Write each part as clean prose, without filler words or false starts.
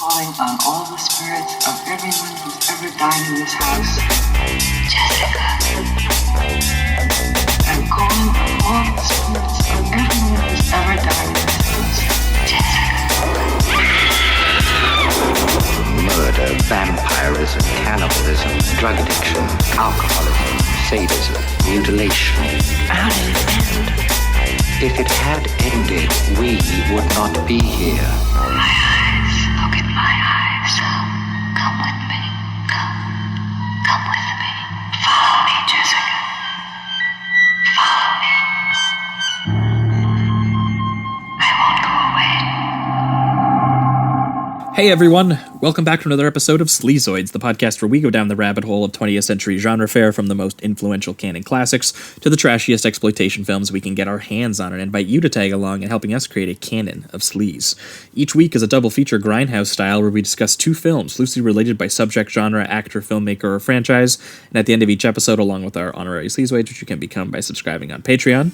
calling on all the spirits of everyone who's ever died in this house. Jessica. I'm calling on all the spirits of everyone who's ever died in this house. Jessica. Murder, vampirism, cannibalism, drug addiction, alcoholism, sadism, mutilation. How did it end? If it had ended, we would not be here. My eyes, look in my eyes. Come with me. Come with me. Follow me, Jessica. Follow me. I won't go away. Hey everyone, welcome back to another episode of Sleazoids, the podcast where we go down the rabbit hole of 20th century genre fare, from the most influential canon classics to the trashiest exploitation films we can get our hands on, and invite you to tag along in helping us create a canon of sleaze. Each week is a double feature grindhouse style where we discuss two films loosely related by subject, genre, actor, filmmaker, or franchise, and at the end of each episode, along with our honorary Sleazoids, which you can become by subscribing on Patreon.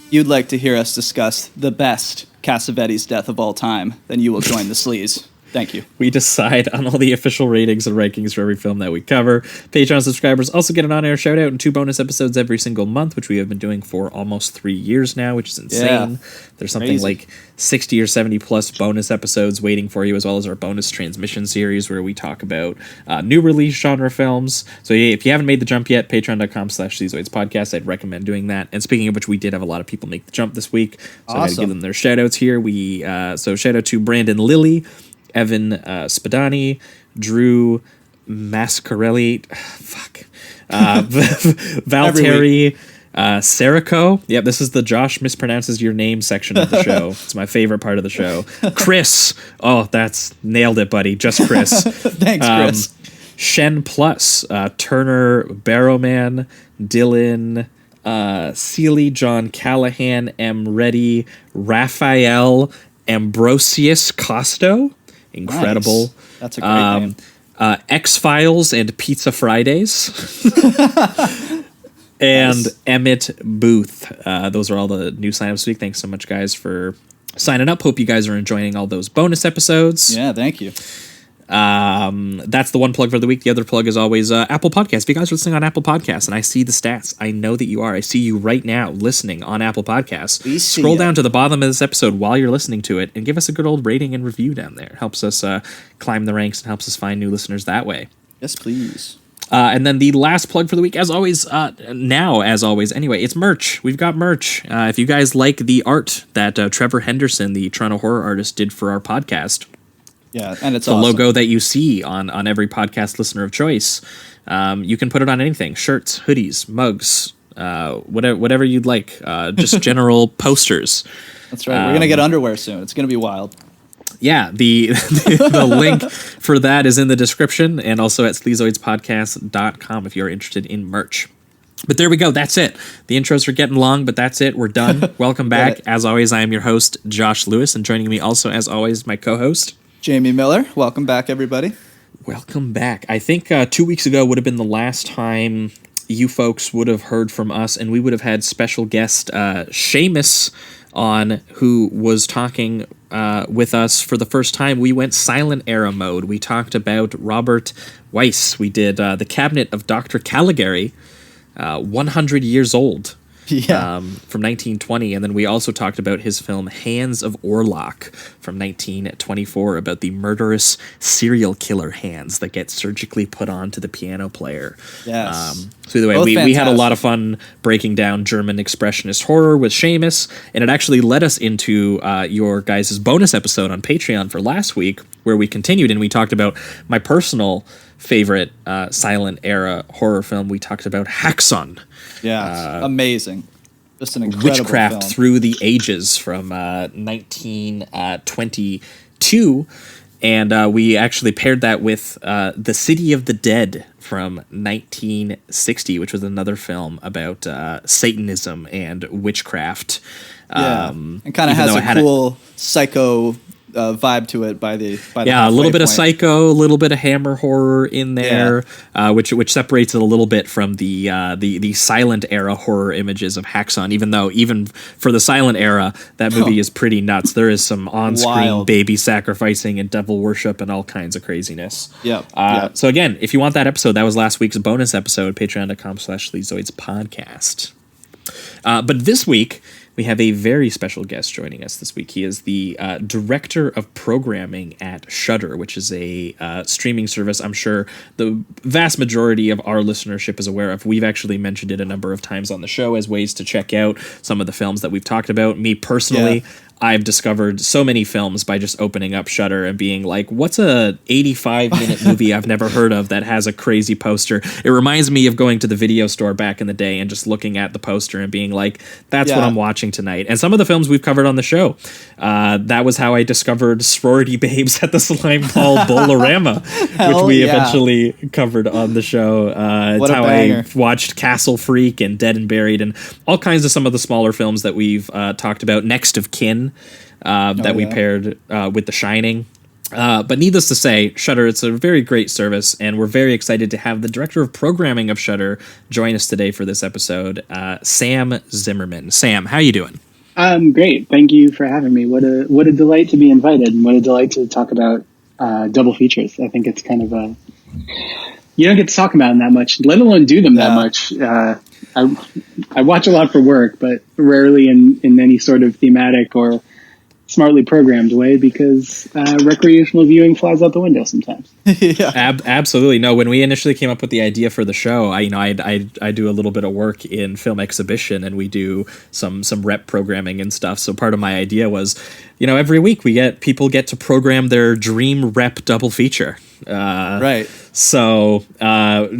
You'd like to hear us discuss the best Cassavetes death of all time, then you will join the sleaze. Thank you. We decide on all the official ratings and rankings for every film that we cover. Patreon subscribers also get an on-air shout-out and 2 bonus episodes every single month, which we have been doing for almost 3 years now, which is insane. Yeah. There's something like 60 or 70 plus bonus episodes waiting for you, as well as our bonus transmission series where we talk about new release genre films. So yeah, if you haven't made the jump yet, patreon.com/Sleazoids podcast, I'd recommend doing that. And speaking of which, we did have a lot of people make the jump this week, so I got to give them their shout-outs here. So shout-out to Brandon Lilly, Evan Spadani, Drew Mascarelli, Valtteri Serico. Yep, this is the Josh mispronounces your name section of the show. It's my favorite part of the show. Chris. Oh, that's nailed it, buddy. Just Chris. Thanks, Chris. Shen Plus, Turner Barrowman, Dylan Seeley, John Callahan, M. Reddy, Raphael Ambrosius Costo. Incredible. Nice. That's a great name. X-Files and Pizza Fridays. And nice. Emmett Booth. Those are all the new signups this week. Thanks so much, guys, for signing up. Hope you guys are enjoying all those bonus episodes. Yeah, thank you. That's the one plug for the week. The other plug is always Apple Podcasts. If you guys are listening on Apple Podcasts, and I see the stats, I know that you are. I see you right now listening on Apple Podcasts. Scroll down to the bottom of this episode while you're listening to it and give us a good old rating and review down there. It helps us climb the ranks and helps us find new listeners that way. Yes, please. And then the last plug for the week, as always, anyway, it's merch. We've got merch. If you guys like the art that Trevor Henderson, the Toronto horror artist, did for our podcast, yeah, and it's the awesome. Logo that you see on every podcast listener of choice. You can put it on anything: shirts, hoodies, mugs, whatever you'd like. Just general posters. That's right. We're gonna get underwear soon. It's gonna be wild. Yeah, the link for that is in the description, and also at sleazoidspodcast.com if you're interested in merch. But there we go. That's it. The intros are getting long, but that's it. We're done. Welcome back. As always, I am your host, Josh Lewis, and joining me also, as always, my co-host, Jamie Miller. Welcome back, everybody. Welcome back. I think 2 weeks ago would have been the last time you folks would have heard from us, and we would have had special guest Seamus on, who was talking with us for the first time. We went silent era mode. We talked about Robert Weiss. We did The Cabinet of Dr. Caligari, 100 years old. Yeah. From 1920, and then we also talked about his film Hands of Orlok from 1924, about the murderous serial killer hands that get surgically put onto the piano player. Yes. So either way, we had a lot of fun breaking down German expressionist horror with Seamus, and it actually led us into your guys' bonus episode on Patreon for last week, where we continued and we talked about my personal favorite silent era horror film. We talked about Haxon. Yeah, amazing. Just an incredible Witchcraft film. Through the Ages from 1922. And we actually paired that with The City of the Dead from 1960, which was another film about Satanism and witchcraft. Yeah, and kind of has a cool psycho vibe to it by the yeah, a little bit of point. Psycho, a little bit of Hammer horror in there, which separates it a little bit from the silent era horror images of Haxon. Even for the silent era, that movie is pretty nuts. There is some on-screen Wild. baby sacrificing and devil worship and all kinds of craziness. Yep. So again, if you want that episode, that was last week's bonus episode. Patreon.com/Sleazoids podcast. But this week, we have a very special guest joining us this week. He is the director of programming at Shudder, which is a streaming service I'm sure the vast majority of our listenership is aware of. We've actually mentioned it a number of times on the show as ways to check out some of the films that we've talked about. Me personally, I've discovered so many films by just opening up Shudder and being like, what's a 85-minute movie I've never heard of that has a crazy poster? It reminds me of going to the video store back in the day and just looking at the poster and being like, that's what I'm watching tonight. And some of the films we've covered on the show, that was how I discovered Sorority Babes at the Slime Ball Bolorama, which we eventually covered on the show. It's how I watched Castle Freak and Dead and Buried and all kinds of some of the smaller films that we've talked about. Next of Kin, we paired with The Shining. But needless to say, Shudder, it's a very great service, and we're very excited to have the director of programming of Shudder join us today for this episode, Sam Zimmerman. Sam, how you doing? Great. Thank you for having me. What a delight to be invited, and what a delight to talk about double features. I think it's kind of you don't get to talk about them that much, let alone do them that much. I watch a lot for work, but rarely in any sort of thematic or smartly programmed way, because recreational viewing flies out the window sometimes. Absolutely. No, when we initially came up with the idea for the show, I do a little bit of work in film exhibition, and we do some rep programming and stuff. So part of my idea was, every week people get to program their dream rep double feature. Right. So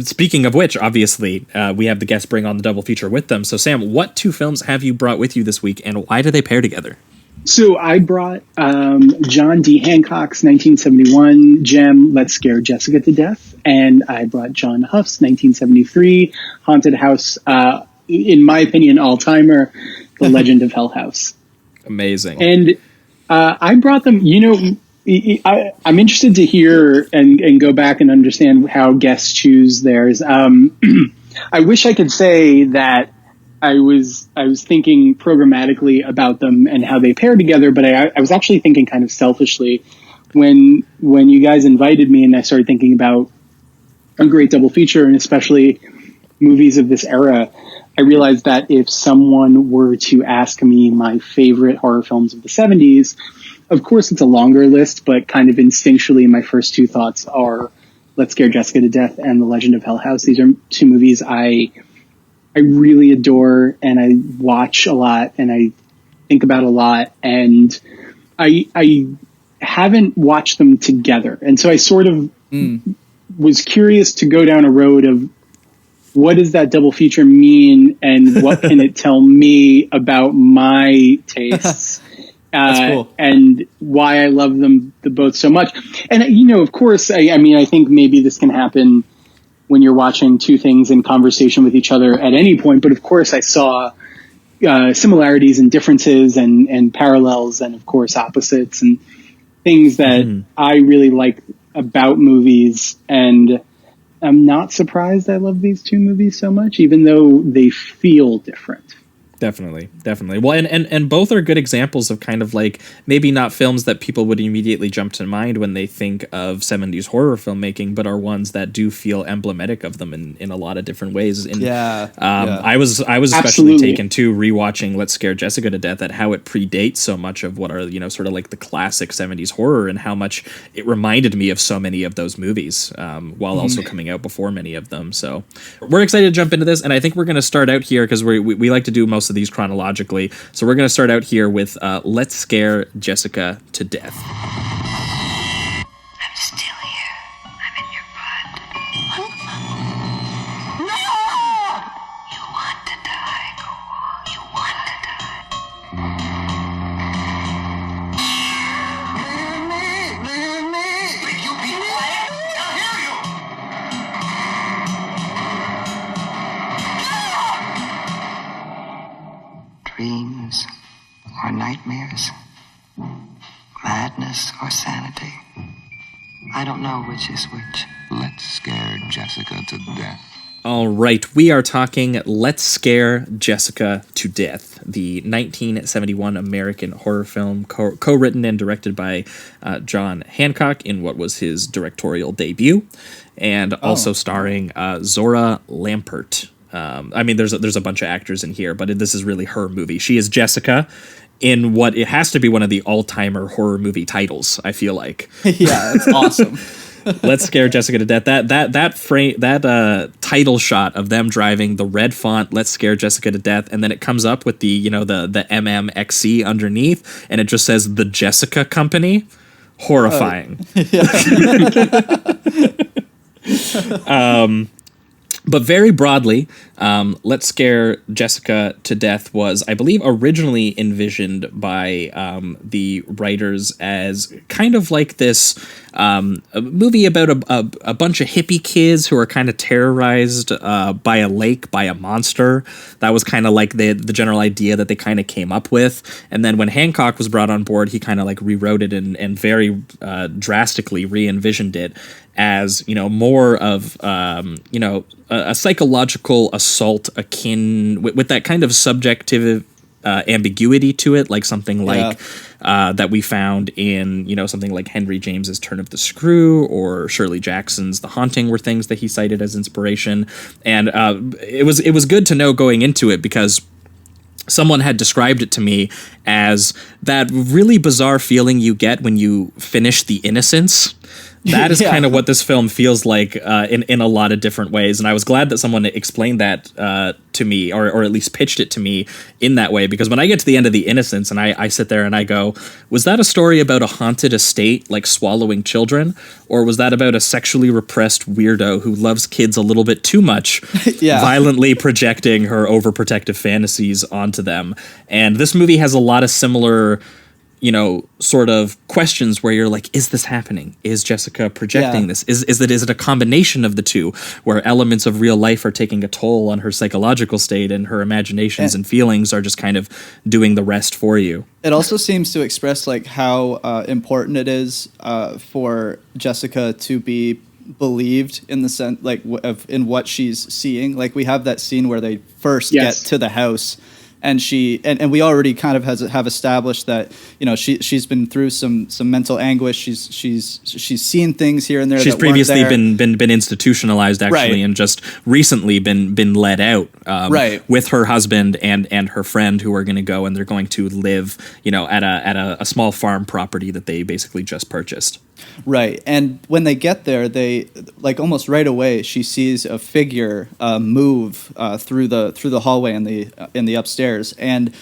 speaking of which, obviously, we have the guests bring on the double feature with them. So Sam, what two films have you brought with you this week, and why do they pair together? So I brought John D. Hancock's 1971 gem, Let's Scare Jessica to Death, and I brought John Huff's 1973 haunted house, in my opinion, all-timer, The Legend of Hell House. Amazing. And I brought them, I'm interested to hear and go back and understand how guests choose theirs. I wish I could say that I was thinking programmatically about them and how they pair together, but I was actually thinking kind of selfishly when you guys invited me, and I started thinking about a great double feature, and especially movies of this era. I realized that if someone were to ask me my favorite horror films of the 70s, of course it's a longer list, but kind of instinctually my first two thoughts are Let's Scare Jessica to Death and The Legend of Hell House. These are two movies I really adore, and I watch a lot, and I think about a lot, and I haven't watched them together. And so I sort of was curious to go down a road of what does that double feature mean, and what can it tell me about my tastes? That's cool. And why I love them both so much. And, of course, I think maybe this can happen when you're watching two things in conversation with each other at any point. But of course I saw similarities and differences and parallels, and of course opposites, and things that I really like about movies. And I'm not surprised I love these two movies so much, even though they feel different. Definitely. Well, and both are good examples of kind of like maybe not films that people would immediately jump to mind when they think of 70s horror filmmaking, but are ones that do feel emblematic of them in a lot of different ways. And I was especially Absolutely. taken to rewatching Let's Scare Jessica to Death at how it predates so much of what are sort of like the classic 70s horror, and how much it reminded me of so many of those movies, while also coming out before many of them. So we're excited to jump into this, and I think we're going to start out here because we like to do most of these chronologically. So we're going to start out here with Let's Scare Jessica to Death. I'm still here. I'm in your butt. No! You want to die, go on. You want to die. Leave me! Will you be quiet? I'll hear you! Dreams or nightmares, madness or sanity. I don't know which is which. Let's scare Jessica to death. All right, we are talking Let's Scare Jessica to Death, the 1971 American horror film co-written and directed by John Hancock in what was his directorial debut, and also starring Zora Lampert. I mean, there's a bunch of actors in here, but this is really her movie. She is Jessica in what it has to be one of the all-timer horror movie titles, I feel like. Yeah, it's awesome. Let's Scare Jessica to Death. That title shot of them driving the red font, Let's Scare Jessica to Death, and then it comes up with the MMXC underneath, and it just says the Jessica Company. Horrifying. But very broadly, Let's Scare Jessica to Death was, I believe, originally envisioned by the writers as kind of like this a movie about a bunch of hippie kids who are kind of terrorized by a lake, by a monster. That was kind of like the general idea that they kind of came up with. And then when Hancock was brought on board, he kind of like rewrote it and very drastically re-envisioned it as, more of, a psychological assault akin with that kind of subjective ambiguity to it, like something like that we found in, something like Henry James's Turn of the Screw or Shirley Jackson's The Haunting were things that he cited as inspiration. And it was good to know going into it because someone had described it to me as that really bizarre feeling you get when you finish The Innocents. That is kind of what this film feels like in a lot of different ways. And I was glad that someone explained that to me, or at least pitched it to me in that way. Because when I get to the end of The Innocents and I sit there and I go, was that a story about a haunted estate like swallowing children? Or was that about a sexually repressed weirdo who loves kids a little bit too much, violently projecting her overprotective fantasies onto them? And this movie has a lot of similar sort of questions where you're like, is this happening? Is Jessica projecting this? Is it a combination of the two where elements of real life are taking a toll on her psychological state and her imaginations and feelings are just kind of doing the rest for you? It also seems to express like how important it is for Jessica to be believed in the sense like in what she's seeing. Like we have that scene where they first get to the house. And she and we already kind of have established that she's been through some mental anguish. She's seen things here and there. She's previously been institutionalized actually, and just recently been let out with her husband and her friend who are going to go and they're going to live at a small farm property that they basically just purchased. Right, and when they get there, they like almost right away she sees a figure move through the hallway in the upstairs, and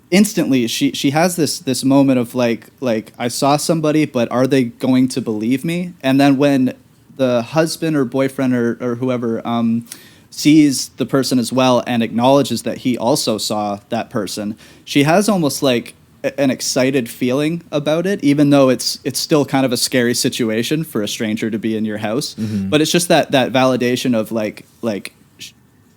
instantly she has this moment of like I saw somebody, but are they going to believe me? And then when the husband or boyfriend or whoever sees the person as well and acknowledges that he also saw that person, she has almost like an excited feeling about it, even though it's still kind of a scary situation for a stranger to be in your house. Mm-hmm. But it's just that validation of like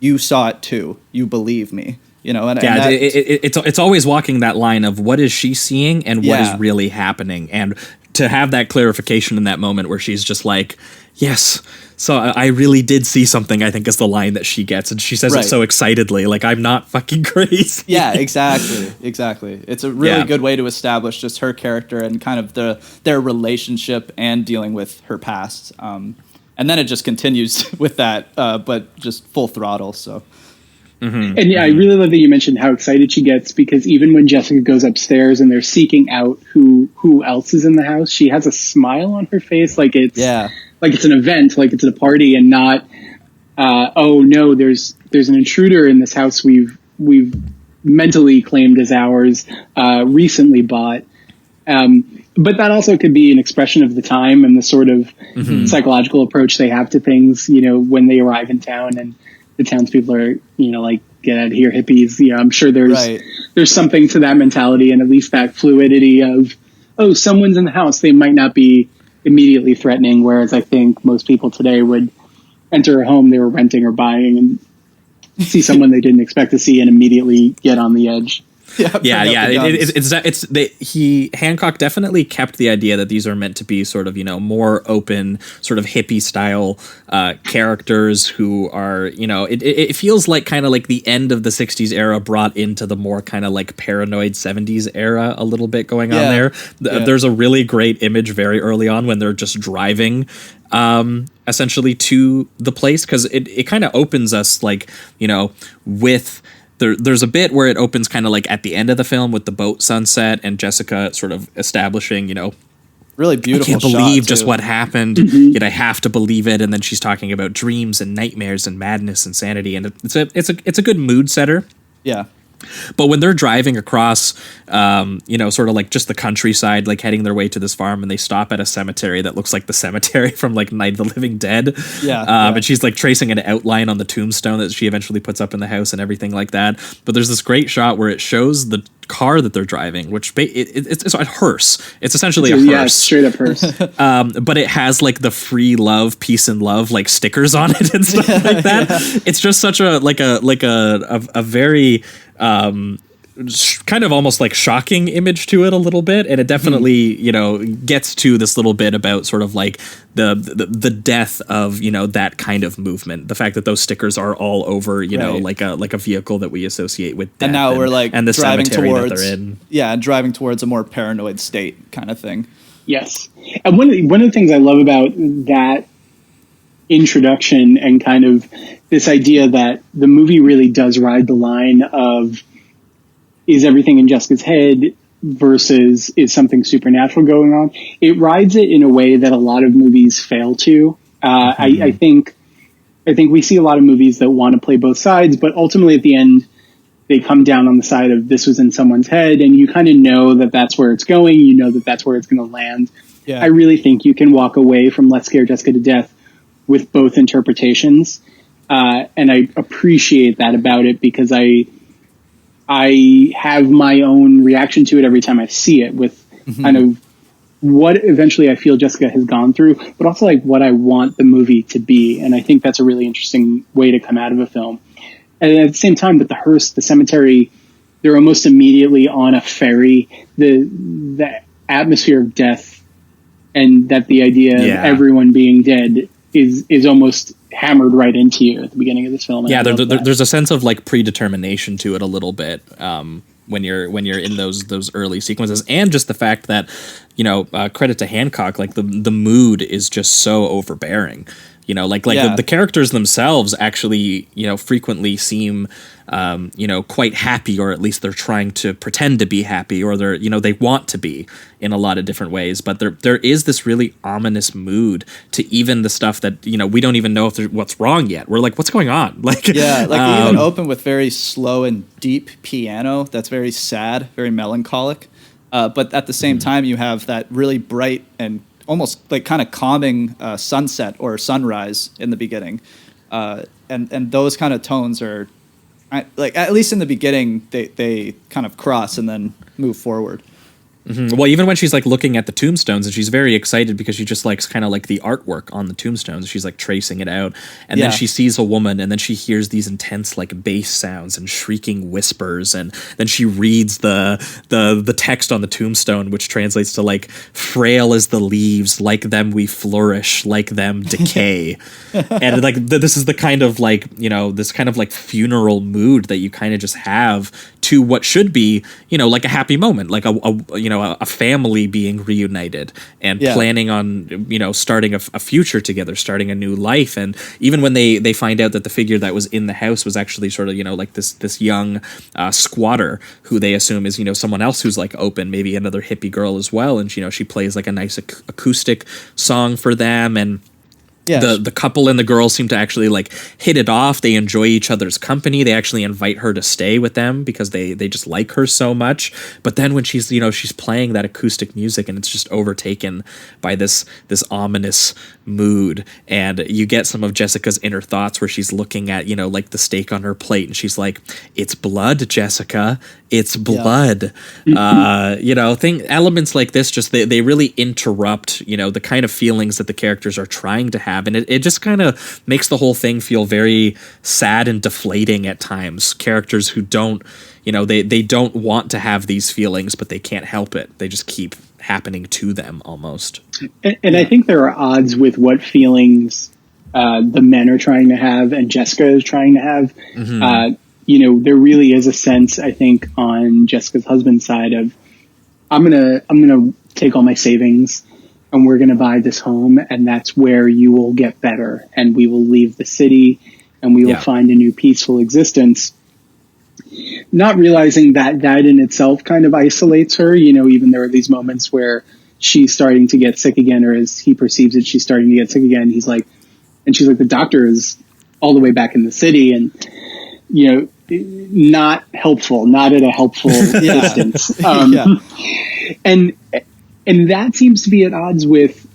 you saw it too, you believe me, and it's always walking that line of what is she seeing and what is really happening, and to have that clarification in that moment where she's just like, yes, so I really did see something, I think is the line that she gets. And she says it so excitedly, like, I'm not fucking crazy. Yeah, exactly. It's a really good way to establish just her character and kind of their relationship and dealing with her past. And then it just continues with that, but just full throttle, so... Mm-hmm. And I really love that you mentioned how excited she gets, because even when Jessica goes upstairs and they're seeking out who else is in the house, she has a smile on her face, like it's an event, like it's a party, and not oh no, there's an intruder in this house we've mentally claimed as ours, recently bought. But that also could be an expression of the time and the sort of psychological approach they have to things, when they arrive in town and the townspeople are, like, get out of here, hippies. I'm sure there's something to that mentality, and at least that fluidity of, oh, someone's in the house. They might not be immediately threatening, whereas I think most people today would enter a home they were renting or buying and see someone they didn't expect to see and immediately get on the edge. Hancock definitely kept the idea that these are meant to be sort of, more open, sort of hippie style characters who are, it feels like kind of like the end of the 60s era brought into the more kind of like paranoid 70s era a little bit going on there. There's a really great image very early on when they're just driving essentially to the place, because it kind of opens us like, with there's a bit where it opens kind of like at the end of the film with the boat sunset and Jessica sort of establishing, really beautiful. I can't believe shot, just too. what happened, yet I have to believe it. And then she's talking about dreams and nightmares and madness and sanity, and it's a good mood setter. Yeah. But when they're driving across, sort of like just the countryside, like heading their way to this farm, and they stop at a cemetery that looks like the cemetery from like Night of the Living Dead. And she's like tracing an outline on the tombstone that she eventually puts up in the house and everything like that. But there's this great shot where it shows the car that they're driving, which it's a hearse. It's essentially a hearse. Yeah, straight up hearse. But it has like the free love, peace and love like stickers on it and stuff like that. Yeah. It's just such a very kind of almost like shocking image to it a little bit, and it definitely gets to this little bit about sort of like the death of that kind of movement, the fact that those stickers are all over like a vehicle that we associate with death, and now we're like and the driving cemetery towards that they're in. and driving towards a more paranoid state kind of thing. Yes, and one of the things I love about that introduction and kind of this idea that the movie really does ride the line of, is everything in Jessica's head versus is something supernatural going on? It rides it in a way that a lot of movies fail to. I think we see a lot of movies that want to play both sides, but ultimately at the end, they come down on the side of this was in someone's head, and you kind of know that that's where it's going. You know that that's where it's going to land. Yeah. I really think you can walk away from Let's Scare Jessica to Death with both interpretations. And I appreciate that about it, because I have my own reaction to it every time I see it, with kind of what eventually I feel Jessica has gone through, but also like what I want the movie to be. And I think that's a really interesting way to come out of a film. And at the same time, with the hearse, the cemetery, they're almost immediately on a ferry. The atmosphere of death, and that the idea of everyone being dead is almost hammered right into you at the beginning of this film. Yeah, there's a sense of like predetermination to it a little bit when you're in those early sequences, and just the fact that credit to Hancock, like the mood is just so overbearing. The characters themselves actually frequently seem quite happy, or at least they're trying to pretend to be happy, or they're they want to be in a lot of different ways. But there is this really ominous mood to even the stuff that we don't even know if what's wrong yet. We're like, what's going on? We even open with very slow and deep piano that's very sad, very melancholic. But at the same time, you have that really bright and almost like kind of calming sunset or sunrise in the beginning, and those kind of tones are like, at least in the beginning, they kind of cross and then move forward. Mm-hmm. Well, even when she's like looking at the tombstones, and she's very excited because she just likes kind of like the artwork on the tombstones. She's like tracing it out, and then she sees a woman, and then she hears these intense like bass sounds and shrieking whispers, and then she reads the text on the tombstone, which translates to like, "Frail as the leaves, like them we flourish, like them decay," and like this is the kind of like this kind of like funeral mood that you kind of just have to what should be like a happy moment, like a family being reunited and planning on starting a future together, starting a new life. And even when they find out that the figure that was in the house was actually sort of like this young squatter who they assume is someone else who's like open, maybe another hippie girl as well, and she plays like a nice acoustic song for them. And the couple and the girl seem to actually like hit it off. They enjoy each other's company. They actually invite her to stay with them because they just like her so much. But then when she's she's playing that acoustic music, and it's just overtaken by this ominous mood, and you get some of Jessica's inner thoughts where she's looking at like the steak on her plate, and she's like, "It's blood, Jessica. It's blood." Elements like this just they really interrupt the kind of feelings that the characters are trying to have have, and it just kind of makes the whole thing feel very sad and deflating at times. Characters who don't, they don't want to have these feelings, but they can't help it. They just keep happening to them almost. And I think there are odds with what feelings the men are trying to have and Jessica is trying to have. There really is a sense, I think, on Jessica's husband's side of, I'm gonna take all my savings and we're gonna buy this home, and that's where you will get better, and we will leave the city and we will find a new peaceful existence. Not realizing that in itself kind of isolates her. Even there are these moments where she's starting to get sick again, or as he perceives it, she's starting to get sick again. She's like, the doctor is all the way back in the city, and not helpful, not at a helpful distance. And that seems to be at odds with,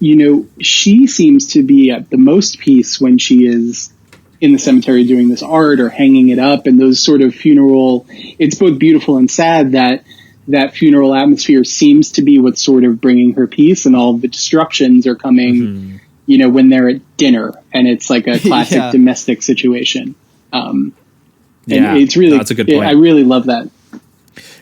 she seems to be at the most peace when she is in the cemetery doing this art or hanging it up, and those sort of funeral, it's both beautiful and sad that funeral atmosphere seems to be what's sort of bringing her peace, and all of the disruptions are coming, when they're at dinner, and it's like a classic domestic situation. And it's really, that's a good point. I really love that.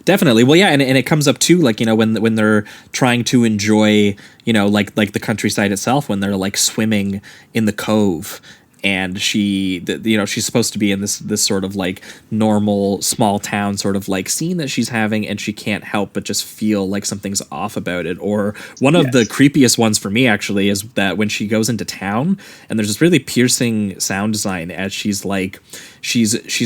Definitely. Well, yeah, and it comes up too, like, when they're trying to enjoy, like the countryside itself, when they're like swimming in the cove, and she's supposed to be in this sort of like normal small town sort of like scene that she's having, and she can't help but just feel like something's off about it. Or one of the creepiest ones for me actually is that when she goes into town, and there's this really piercing sound design as she's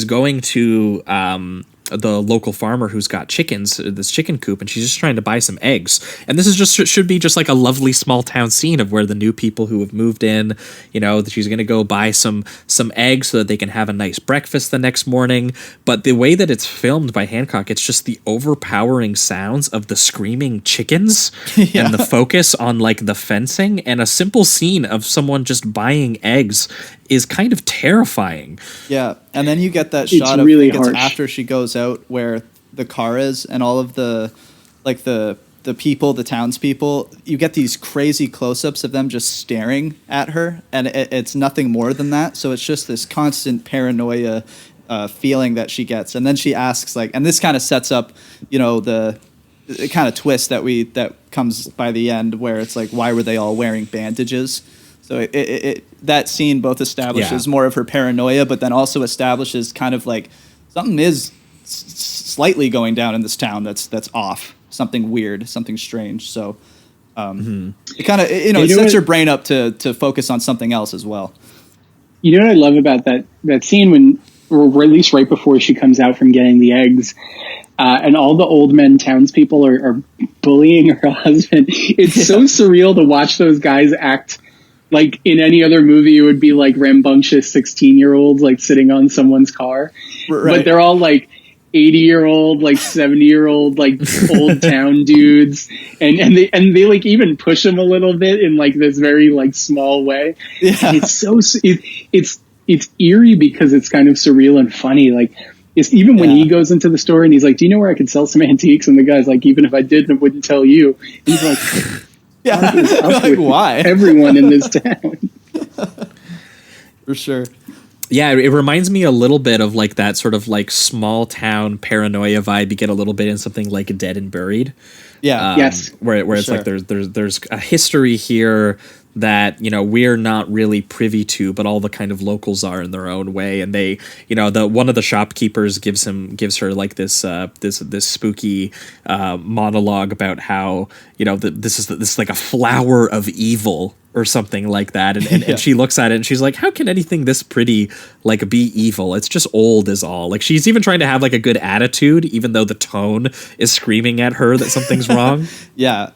going to the local farmer who's got chickens, this chicken coop, and she's just trying to buy some eggs. And this is should be just like a lovely small town scene of where the new people who have moved in, she's going to go buy some eggs so that they can have a nice breakfast the next morning. But the way that it's filmed by Hancock, it's just the overpowering sounds of the screaming chickens and the focus on like the fencing, and a simple scene of someone just buying eggs is kind of terrifying. Yeah, and then you get that shot of really after she goes out where the car is, and all of the people, the townspeople, you get these crazy close-ups of them just staring at her, and it's nothing more than that. So it's just this constant paranoia feeling that she gets, and then she asks, like, and this kind of sets up, the kind of twist that comes by the end, where it's like, why were they all wearing bandages? So that scene both establishes more of her paranoia, but then also establishes kind of like something is slightly going down in this town that's off, something weird, something strange. So it kind of it sets her brain up to focus on something else as well. You know what I love about that scene, or at least right before she comes out from getting the eggs, and all the old men townspeople are bullying her husband. It's so surreal to watch those guys act. Like in any other movie, it would be like rambunctious 16-year-olds like sitting on someone's car, but they're all like 80-year-old, like 70-year-old, like old town dudes, and they like even push him a little bit in like this very like small way. Yeah. And it's eerie because it's kind of surreal and funny. Like it's even when he goes into the store and he's like, "Do you know where I could sell some antiques?" And the guy's like, "Even if I did, I wouldn't tell you." And he's like. Yeah, like, why? Everyone in this town. For sure. Yeah, it reminds me a little bit of like that sort of like small town paranoia vibe you get a little bit in something like Dead and Buried. Yeah. Yes. Where it's like there's a history here that we're not really privy to, but all the kind of locals are in their own way, and they one of the shopkeepers gives her like this spooky monologue about how this is like a flower of evil or something like that, and she looks at it and she's like, how can anything this pretty like be evil? It's just old is all. Like she's even trying to have like a good attitude even though the tone is screaming at her that something's wrong. Yeah,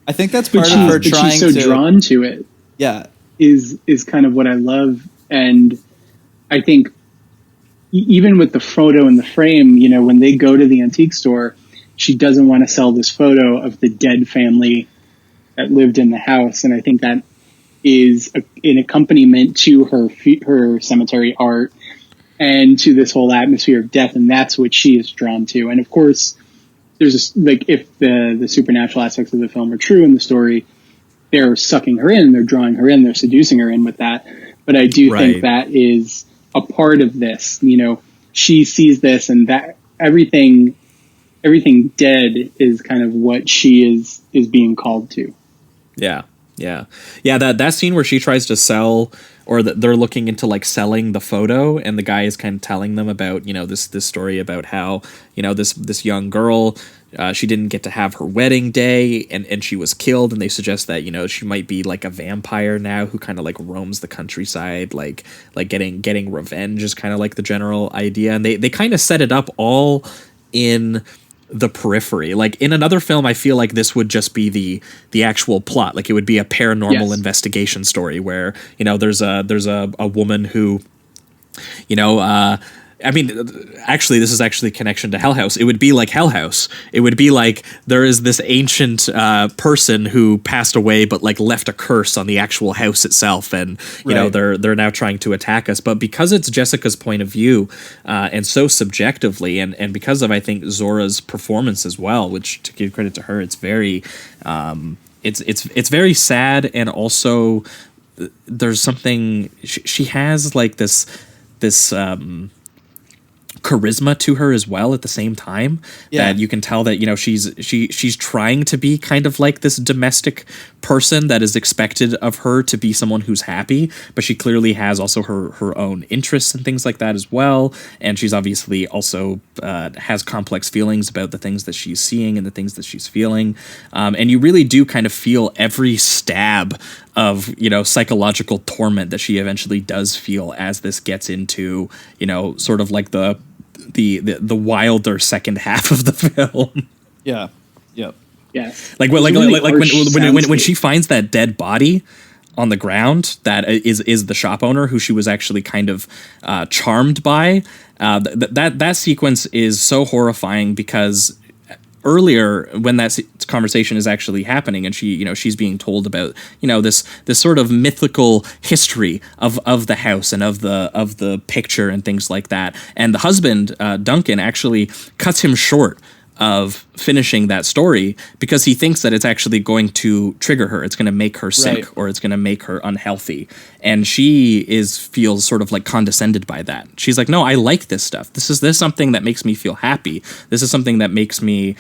I think that's part of her trying she's so drawn to it. Yeah, is kind of what I love, and I think even with the photo in the frame, when they go to the antique store, she doesn't want to sell this photo of the dead family that lived in the house, and I think that is an accompaniment to her cemetery art and to this whole atmosphere of death, and that's what she is drawn to. And of course, there's like if the supernatural aspects of the film are true in the story, they're sucking her in, they're drawing her in, they're seducing her in with that. But I do think that is a part of this. You know, she sees this, and that everything dead is kind of what she is being called to. Yeah. That scene where she tries to sell, or that they're looking into like selling the photo, and the guy is kind of telling them about, you know, this story about how, you know, this young girl, she didn't get to have her wedding day, and she was killed, and they suggest that, you know, she might be like a vampire now who kind of like roams the countryside, like getting revenge is kind of like the general idea, and they kind of set it up all in the periphery. Like in another film, I feel like this would just be the actual plot. Like it would be a paranormal investigation story where, you know, there's a woman who, you know, I mean, actually, this is actually a connection to Hell House. It would be like Hell House. It would be like there is this ancient person who passed away, but like left a curse on the actual house itself, and you know they're now trying to attack us. But because it's Jessica's point of view, and so subjectively, and because of, I think, Zora's performance as well, which, to give credit to her, it's very, it's very sad, and also there's something she has like this charisma to her as well at the same time, that you can tell that, you know, she's trying to be kind of like this domestic person that is expected of her to be someone who's happy, but she clearly has also her own interests and things like that as well, and she's obviously also has complex feelings about the things that she's seeing and the things that she's feeling, and you really do kind of feel every stab of, you know, psychological torment that she eventually does feel as this gets into, you know, sort of like the wilder second half of the film. Yeah. Like when she finds that dead body on the ground, that is the shop owner who she was actually kind of charmed by. That sequence is so horrifying, because earlier, when that conversation is actually happening, and she's being told about, you know, this sort of mythical history of the house and of the picture and things like that, and the husband, Duncan, actually cuts him short of finishing that story because he thinks that it's actually going to trigger her. It's going to make her sick, or it's going to make her unhealthy. And she feels sort of like condescended by that. She's like, no, I like this stuff. This is something that makes me feel happy. This is something that makes me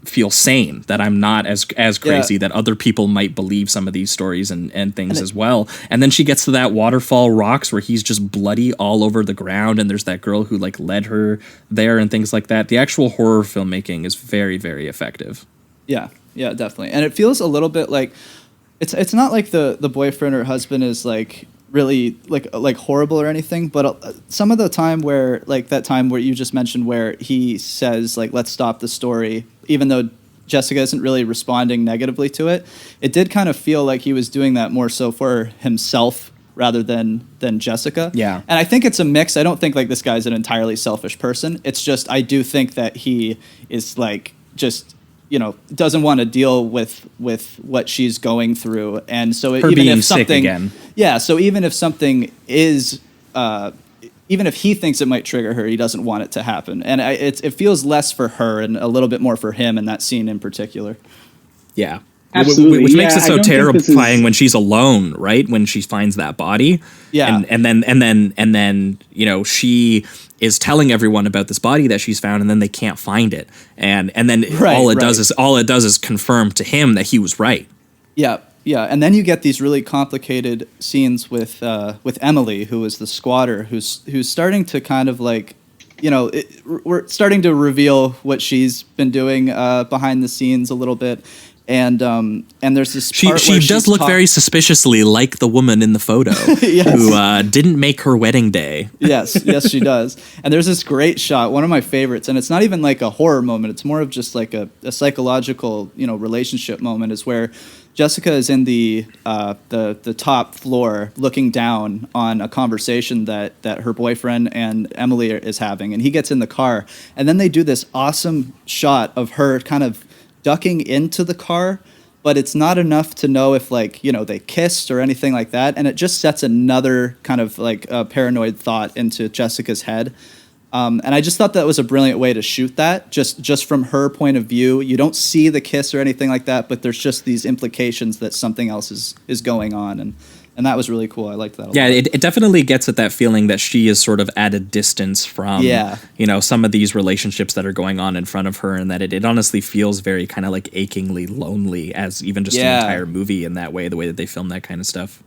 feel sane, that I'm not as crazy, that other people might believe some of these stories and things as well. And then she gets to that waterfall rocks where he's just bloody all over the ground, and there's that girl who like led her there and things like that. The actual horror filmmaking is very, very effective. Yeah, definitely. And it feels a little bit like it's not like the boyfriend or husband is like really like horrible or anything, but some of the time where, like that time where you just mentioned where he says like, let's stop the story, even though Jessica isn't really responding negatively to it, it did kind of feel like he was doing that more so for himself rather than Jessica. Yeah. And I think it's a mix. I don't think like this guy's an entirely selfish person. It's just, I do think that he is like just, you know, doesn't want to deal with what she's going through. And so her even being if something, sick again. Yeah. So even if something is, even if he thinks it might trigger her, he doesn't want it to happen. And it feels less for her and a little bit more for him in that scene in particular. Yeah. Absolutely. Which makes it so terrifying when she's alone, right? When she finds that body. Yeah. And then, you know, she is telling everyone about this body that she's found, and then they can't find it. And then all it does is confirm to him that he was right. Yeah. Yeah. And then you get these really complicated scenes with Emily, who is the squatter, who's starting to kind of like, you know, we're starting to reveal what she's been doing behind the scenes a little bit. And there's this part she does look very suspiciously like the woman in the photo who didn't make her wedding day. Yes, she does. And there's this great shot, one of my favorites, and it's not even like a horror moment. It's more of just like a psychological, you know, relationship moment, is where Jessica is in the top floor looking down on a conversation that her boyfriend and Emily is having, and he gets in the car, and then they do this awesome shot of her kind of ducking into the car, but it's not enough to know if, like, you know, they kissed or anything like that, and it just sets another kind of like paranoid thought into Jessica's head. And I just thought that was a brilliant way to shoot that, just from her point of view. You don't see the kiss or anything like that, but there's just these implications that something else is going on, and that was really cool. I liked that a lot. Yeah, it definitely gets at that feeling that she is sort of at a distance from, some of these relationships that are going on in front of her, and that it honestly feels very kind of like achingly lonely as even just an entire movie in that way, the way that they film that kind of stuff.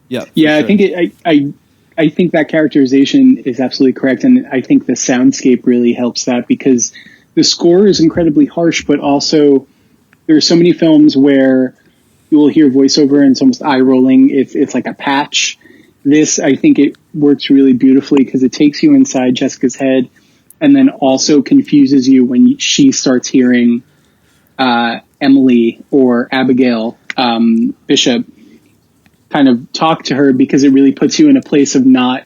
Yeah, sure. I think I think that characterization is absolutely correct, and I think the soundscape really helps that, because the score is incredibly harsh, but also there are so many films where you will hear voiceover and it's almost eye rolling. It's like a patch. This, I think it works really beautifully because it takes you inside Jessica's head and then also confuses you when she starts hearing Emily or Abigail Bishop kind of talk to her, because it really puts you in a place of not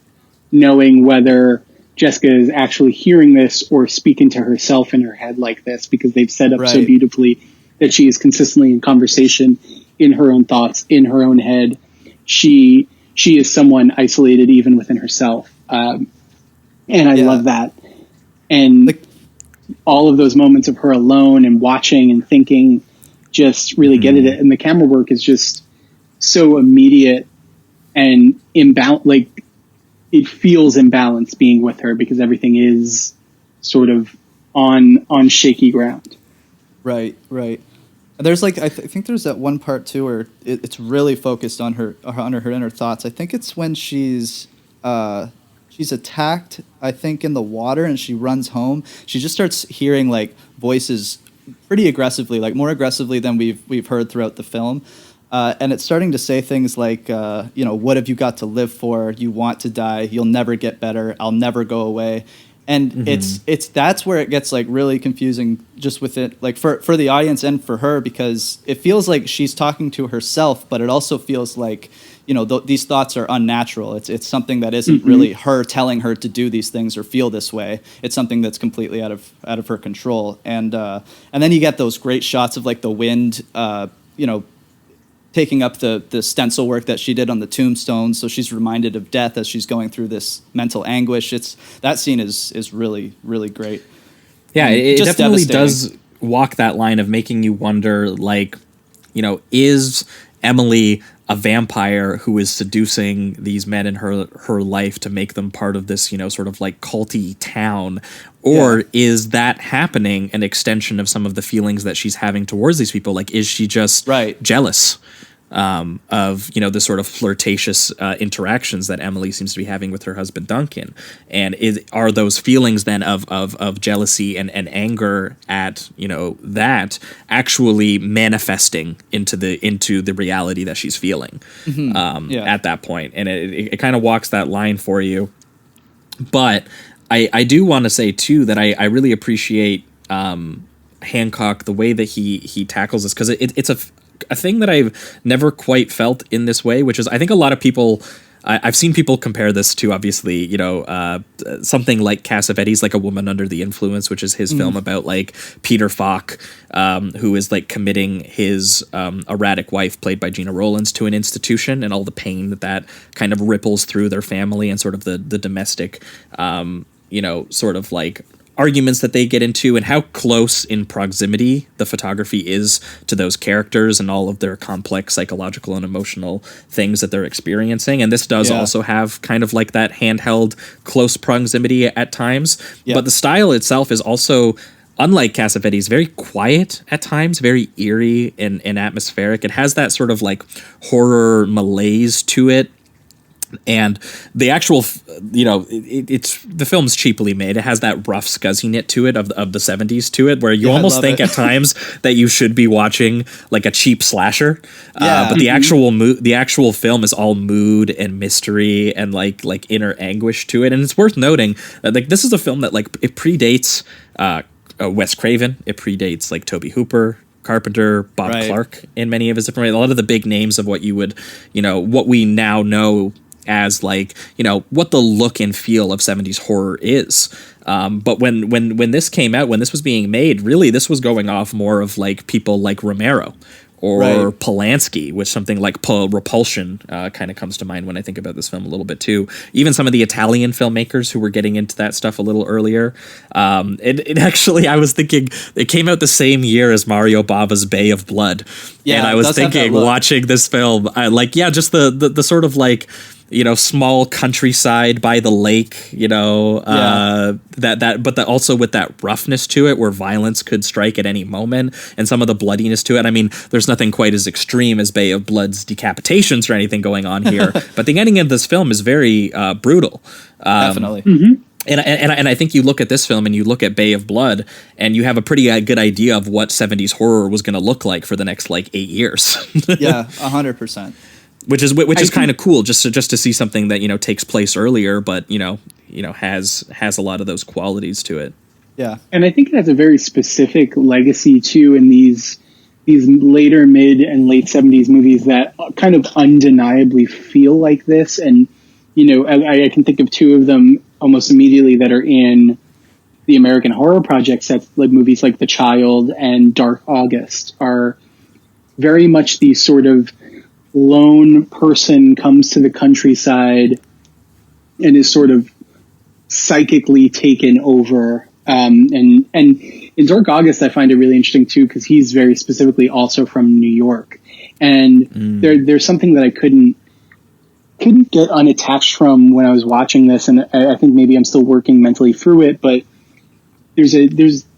knowing whether Jessica is actually hearing this or speaking to herself in her head like this, because they've set up so beautifully that she is consistently in conversation, in her own thoughts, in her own head. She is someone isolated even within herself. And I love that. And all of those moments of her alone and watching and thinking just really get at it. And the camera work is just so immediate and like it feels imbalanced being with her, because everything is sort of on shaky ground. Right. There's I think there's that one part too where it's really focused on her inner thoughts. I think it's when she's attacked, I think, in the water, and she runs home. She just starts hearing like voices pretty aggressively, like more aggressively than we've heard throughout the film. And it's starting to say things like, what have you got to live for? You want to die. You'll never get better. I'll never go away. And it's that's where it gets like really confusing, just with it, like for the audience and for her, because it feels like she's talking to herself, but it also feels like, these thoughts are unnatural. It's something that isn't really her telling her to do these things or feel this way. It's something that's completely out of her control. And then you get those great shots of like the wind, taking up the stencil work that she did on the tombstone, so she's reminded of death as she's going through this mental anguish. That scene is really, really great. Yeah, it definitely does walk that line of making you wonder, like, is Emily a vampire who is seducing these men in her life to make them part of this, sort of like culty town? Or is that happening an extension of some of the feelings that she's having towards these people? Like, is she just jealous of, the sort of flirtatious interactions that Emily seems to be having with her husband, Duncan? And are those feelings then of jealousy and anger at, that actually manifesting into the reality that she's feeling at that point? And it kind of walks that line for you. But I do want to say, too, that I really appreciate Hancock, the way that he tackles this, because it's a thing that I've never quite felt in this way, which is, I think a lot of people, I've seen people compare this to, obviously, something like Cassavetes, like A Woman Under the Influence, which is his film about like Peter Falk, who is like committing his erratic wife, played by Gina Rowlands, to an institution, and all the pain that kind of ripples through their family, and sort of the domestic, sort of like arguments that they get into, and how close in proximity the photography is to those characters and all of their complex psychological and emotional things that they're experiencing. And this does also have kind of like that handheld close proximity at times. But the style itself is also, unlike Cassavetes, very quiet at times, very eerie and atmospheric. It has that sort of like horror malaise to it. And the actual, it's the film's cheaply made. It has that rough scuzziness to it of the 70s to it, where you almost think at times that you should be watching like a cheap slasher. But the actual film is all mood and mystery and like inner anguish to it. And it's worth noting that like this is a film that like it predates Wes Craven. It predates like Tobe Hooper, Carpenter, Bob Clark in many of his different ways. A lot of the big names of what you would, what we now know as like, what the look and feel of 70s horror is. But when this came out, when this was being made, really this was going off more of like people like Romero or Right. Polanski, which something like Repulsion kind of comes to mind when I think about this film a little bit too. Even some of the Italian filmmakers who were getting into that stuff a little earlier. It actually, I was thinking, it came out the same year as Mario Bava's Bay of Blood. Yeah, and I it was does have that thinking, look. watching this film, just the sort of like, small countryside by the lake, but also with that roughness to it where violence could strike at any moment and some of the bloodiness to it. I mean, there's nothing quite as extreme as Bay of Blood's decapitations or anything going on here, but the ending of this film is very brutal. Definitely. And I think you look at this film and you look at Bay of Blood and you have a pretty good idea of what 70s horror was going to look like for the next 8 years. Yeah, 100%. Which is kind of cool, just to see something that takes place earlier, but has a lot of those qualities to it. Yeah, and I think it has a very specific legacy too in these later mid and late 70s movies that kind of undeniably feel like this. And I can think of two of them almost immediately that are in the American Horror Project sets, like movies like The Child and Dark August are very much these sort of lone person comes to the countryside and is sort of psychically taken over. And in Dark August, I find it really interesting too, because he's very specifically also from New York. And there's something that I couldn't get unattached from when I was watching this. And I think maybe I'm still working mentally through it, but there's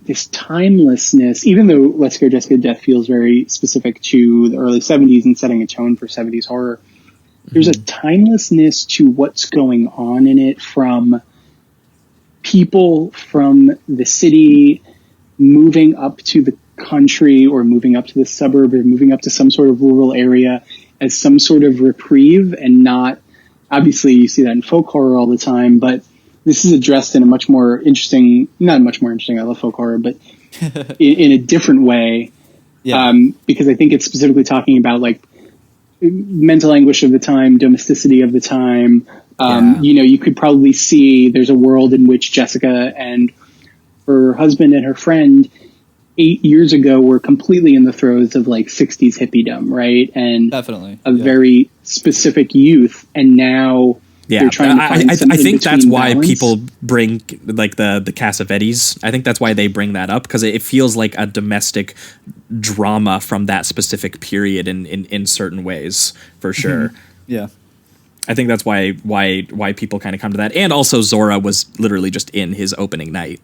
this timelessness, even though Let's Scare Jessica to Death feels very specific to the early 70s and setting a tone for 70s horror, there's a timelessness to what's going on in it, from people from the city moving up to the country or moving up to the suburb or moving up to some sort of rural area as some sort of reprieve, and not, obviously you see that in folk horror all the time, but this is addressed in a much more interesting, not much more interesting, I love folk horror, but in a different way. yeah, Because I think it's specifically talking about mental anguish of the time, domesticity of the time. You could probably see there's a world in which Jessica and her husband and her friend 8 years ago were completely in the throes of 60s hippiedom, right? And definitely. a very specific youth. And now, yeah, I think that's why balance. people bring the Cassavetes. I think that's why they bring that up, because it feels like a domestic drama from that specific period in certain ways, for sure. Yeah. I think that's why people kind of come to that. And also Zora was literally just in his opening night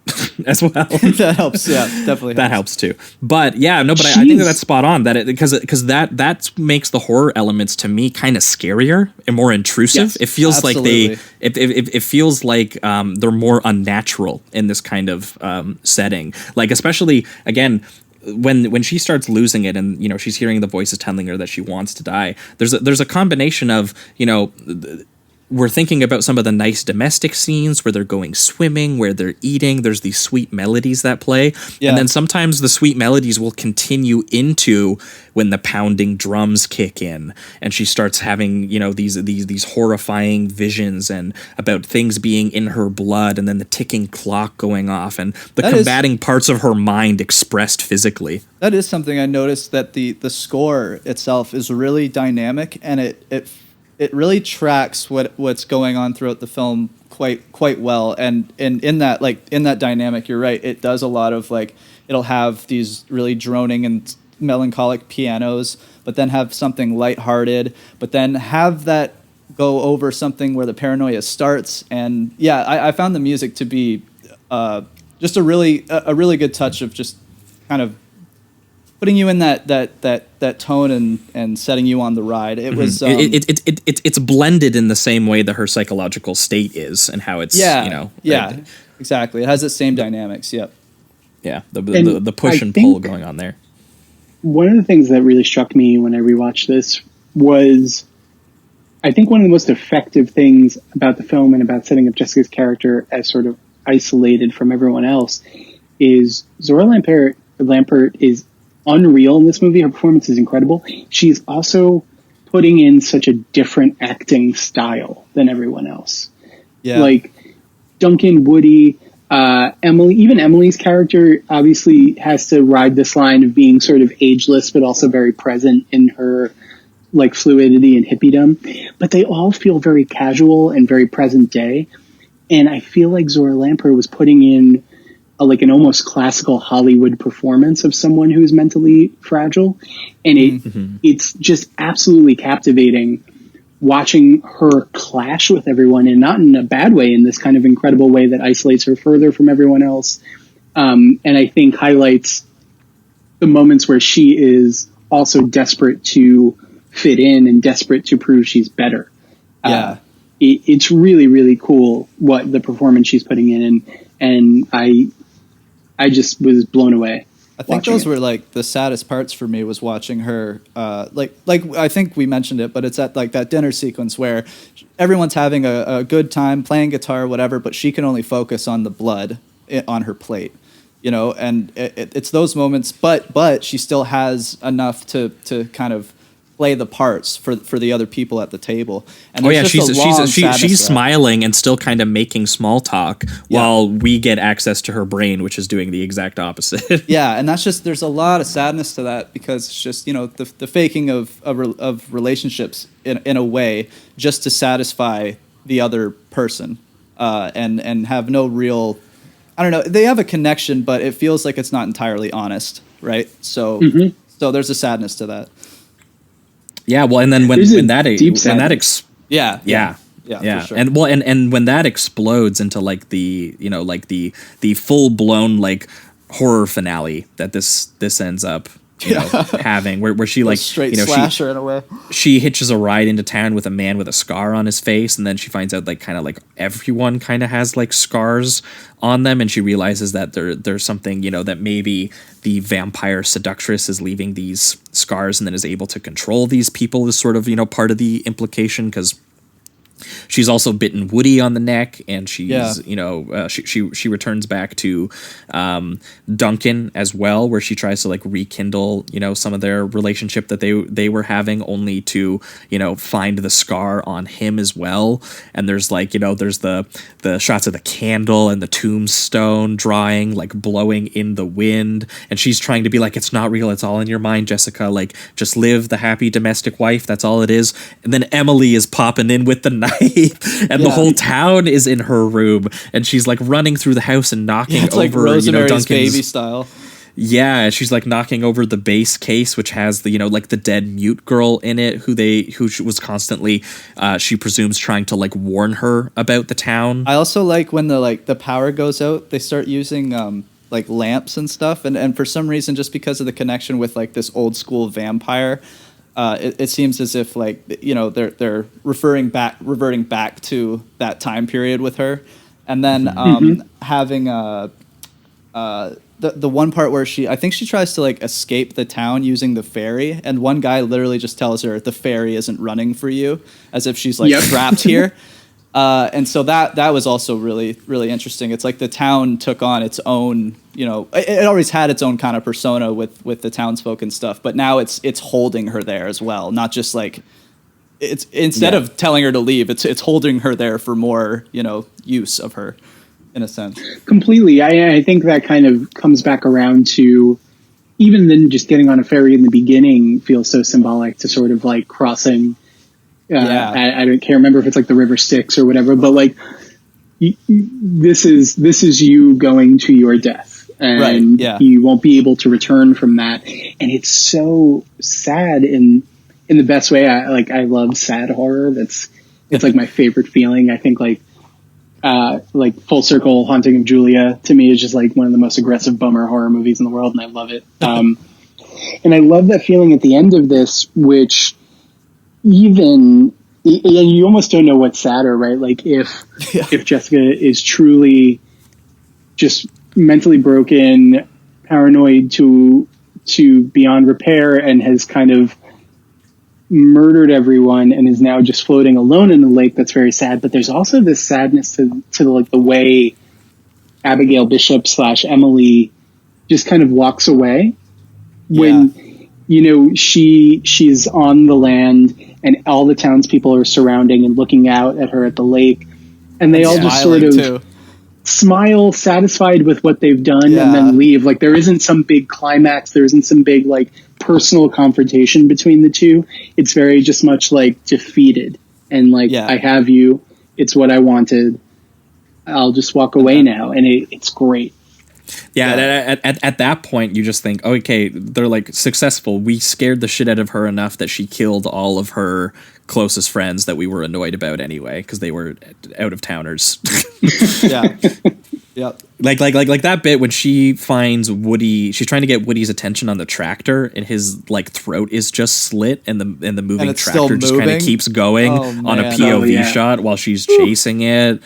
as well. That helps. Yeah, definitely. That helps too. But yeah, no, but I think that's spot on, that because that makes the horror elements to me kind of scarier and more intrusive. Yes, it feels absolutely. like it feels like they're more unnatural in this kind of setting. Especially again, when she starts losing it and she's hearing the voices telling her that she wants to die, there's a combination of we're thinking about some of the nice domestic scenes where they're going swimming, where they're eating. There's these sweet melodies that play. Yeah. And then sometimes the sweet melodies will continue into when the pounding drums kick in and she starts having, these horrifying visions and about things being in her blood, and then the ticking clock going off and the combating parts of her mind expressed physically. That is something I noticed, that the score itself is really dynamic, and it really tracks what's going on throughout the film quite well. And in that dynamic, you're right. It does a lot of it'll have these really droning and melancholic pianos, but then have something lighthearted, but then have that go over something where the paranoia starts. And yeah, I found the music to be just a really good touch of just kind of putting you in that tone and setting you on the ride. It was it's blended in the same way that her psychological state is, and how it's exactly. It has the same dynamics. Yep. Yeah, the push and pull going on there. One of the things that really struck me when I rewatched this was, I think one of the most effective things about the film and about setting up Jessica's character as sort of isolated from everyone else is Zora Lampert is unreal in this movie. Her performance is incredible. She's also putting in such a different acting style than everyone else. Yeah. Duncan, Woody, Emily's character obviously has to ride this line of being sort of ageless, but also very present in her like fluidity and hippiedom. But they all feel very casual and very present day. And I feel like Zora Lampert was putting in like an almost classical Hollywood performance of someone who's mentally fragile. And it's just absolutely captivating watching her clash with everyone, and not in a bad way, in this kind of incredible way that isolates her further from everyone else. And I think highlights the moments where she is also desperate to fit in and desperate to prove she's better. Yeah. It's really, really cool what the performance she's putting in. And I just was blown away. I think those were like the saddest parts for me, was watching her, like I think we mentioned it, but it's at like that dinner sequence where everyone's having a good time playing guitar, whatever, but she can only focus on the blood on her plate, you know, and it's those moments, but she still has enough to kind of play the parts for the other people at the table. And she's smiling and still kind of making small talk while we get access to her brain, which is doing the exact opposite. Yeah, and that's just, there's a lot of sadness to that, because it's just, you know, the faking of relationships in a way just to satisfy the other person, and have no real, I don't know, they have a connection, but it feels like it's not entirely honest, right? So so there's a sadness to that. Yeah, well, and then when that for sure. And when that explodes into like the, you know, like the full blown like horror finale that this ends up, you know, having, where she like straight, you know, slasher in a way. She hitches a ride into town with a man with a scar on his face, and then she finds out like kind of like everyone kind of has like scars on them, and she realizes that there's something, you know, that maybe the vampire seductress is leaving these scars and then is able to control these people, is sort of, you know, part of the implication, because she's also bitten Woody on the neck, and she's, you know, she returns back to Duncan as well, where she tries to like rekindle, you know, some of their relationship that they were having, only to, you know, find the scar on him as well. And there's like, you know, there's the shots of the candle and the tombstone drawing, like blowing in the wind, and she's trying to be like, it's not real, it's all in your mind, Jessica, like just live the happy domestic wife, that's all it is. And then Emily is popping in with the knife, and the whole town is in her room, and she's like running through the house and knocking over, like Rosemary's, you know, Duncan's Baby style. Yeah, she's like knocking over the base case, which has the, you know, like the dead mute girl in it, who was constantly, she presumes, trying to like warn her about the town. I also like when the power goes out, they start using like lamps and stuff, and for some reason, just because of the connection with like this old school vampire, it seems as if, like, you know, they're reverting back to that time period with her, and then having the one part where I think she tries to like escape the town using the ferry, and one guy literally just tells her the ferry isn't running for you, as if she's like trapped here. And so that was also really, really interesting. It's like the town took on its own, you know, it always had its own kind of persona with the townsfolk and stuff, but now it's holding her there as well. Not just like, it's instead of telling her to leave, it's holding her there for more, you know, use of her, in a sense. Completely. I think that kind of comes back around to, even then just getting on a ferry in the beginning feels so symbolic to sort of like crossing. I can't remember if it's like the river Styx or whatever, but like this is you going to your death, and you won't be able to return from that. And it's so sad in the best way. I love sad horror. It's like my favorite feeling. I think like Full Circle Haunting of Julia to me is just like one of the most aggressive bummer horror movies in the world, and I love it. And I love that feeling at the end of this, which even you almost don't know what's sadder, right? Like if Jessica is truly just mentally broken, paranoid to beyond repair, and has kind of murdered everyone and is now just floating alone in the lake, that's very sad. But there's also this sadness to like the way Abigail Bishop / Emily just kind of walks away when, you know, she's on the land and all the townspeople are surrounding and looking out at her at the lake, and they all just sort of smile, satisfied with what they've done, and then leave. Like, there isn't some big climax. There isn't some big, like, personal confrontation between the two. It's very just much like defeated and like, I have you. It's what I wanted. I'll just walk away now. And it's great. Yeah. At that point, you just think, okay, they're like successful. We scared the shit out of her enough that she killed all of her closest friends that we were annoyed about anyway, because they were out of towners. Yeah. Yep. Like that bit when she finds Woody, she's trying to get Woody's attention on the tractor, and his like throat is just slit, and the moving tractor just kind of keeps going on a POV shot while she's chasing it.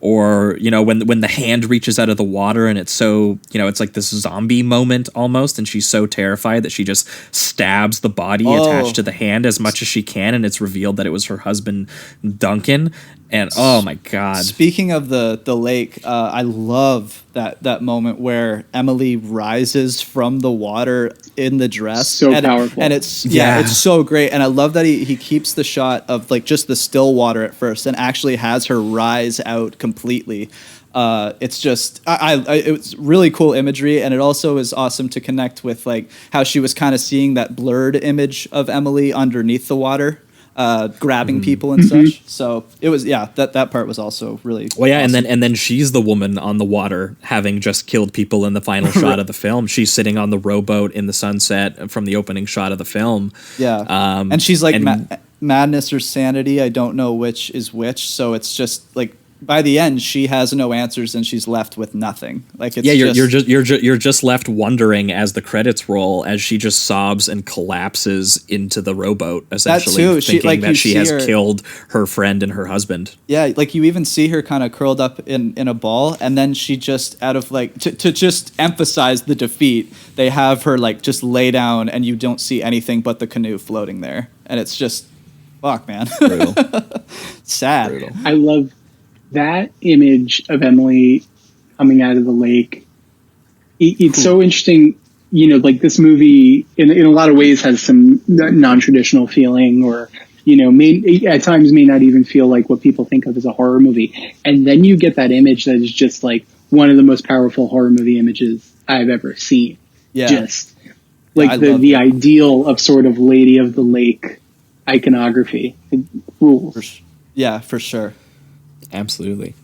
Or, you know, when the hand reaches out of the water and it's so, you know, it's like this zombie moment almost, and she's so terrified that she just stabs the body attached to the hand as much as she can, and it's revealed that it was her husband, Duncan. And oh my God. Speaking of the lake, I love that moment where Emily rises from the water in the dress. So powerful. And it's it's so great. And I love that he keeps the shot of like just the still water at first and actually has her rise out completely. It's just it's really cool imagery, and it also is awesome to connect with like how she was kind of seeing that blurred image of Emily underneath the water. Grabbing people and such. So it was, that part was also really awesome. and then she's the woman on the water having just killed people in the final shot of the film. She's sitting on the rowboat in the sunset from the opening shot of the film. Yeah. And she's like madness or sanity. I don't know which is which. So it's just like by the end, she has no answers and she's left with nothing. Like it's you're just left wondering as the credits roll, as she just sobs and collapses into the rowboat, essentially thinking that she has killed her friend and her husband. Yeah, like you even see her kind of curled up in a ball, and then she just out of like to just emphasize the defeat, they have her like just lay down, and you don't see anything but the canoe floating there, and it's just fuck, man. Brutal. Sad. Brutal. I love that image of Emily coming out of the lake. It's so interesting, you know, like this movie in a lot of ways has some non-traditional feeling, or, you know, at times may not even feel like what people think of as a horror movie. And then you get that image that is just like one of the most powerful horror movie images I've ever seen. Yeah. Just like the ideal of sort of Lady of the Lake iconography. It rules. Yeah, for sure. Absolutely.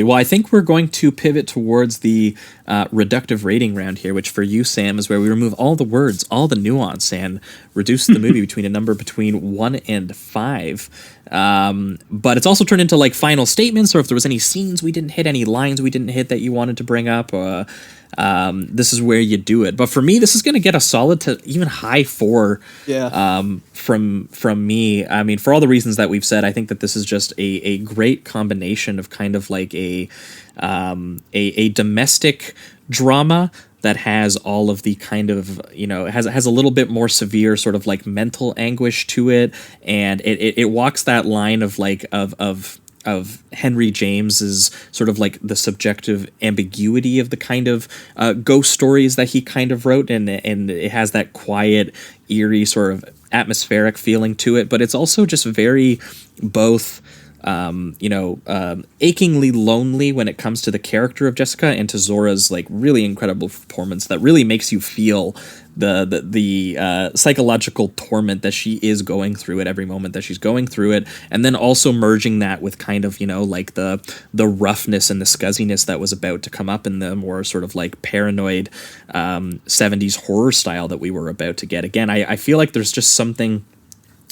Well, I think we're going to pivot towards the reductive rating round here, which for you, Sam, is where we remove all the words, all the nuance, and reduce the movie between a number between 1 and 5. But it's also turned into like final statements, or if there was any scenes we didn't hit, any lines we didn't hit that you wanted to bring up, this is where you do it. But for me, this is going to get a solid to even high 4 from me. I mean, for all the reasons that we've said, I think that this is just a great combination of kind of like a domestic drama that has all of the kind of, you know, has a little bit more severe sort of like mental anguish to it, and it walks that line of like of Henry James's sort of like the subjective ambiguity of the kind of ghost stories that he kind of wrote, and it has that quiet, eerie sort of atmospheric feeling to it, but it's also just very both achingly lonely when it comes to the character of Jessica, and to Zora's like really incredible performance that really makes you feel the psychological torment that she is going through at every moment that she's going through it, and then also merging that with kind of, you know, like the roughness and the scuzziness that was about to come up in the more sort of like paranoid 70s horror style that we were about to get. Again, I feel like there's just something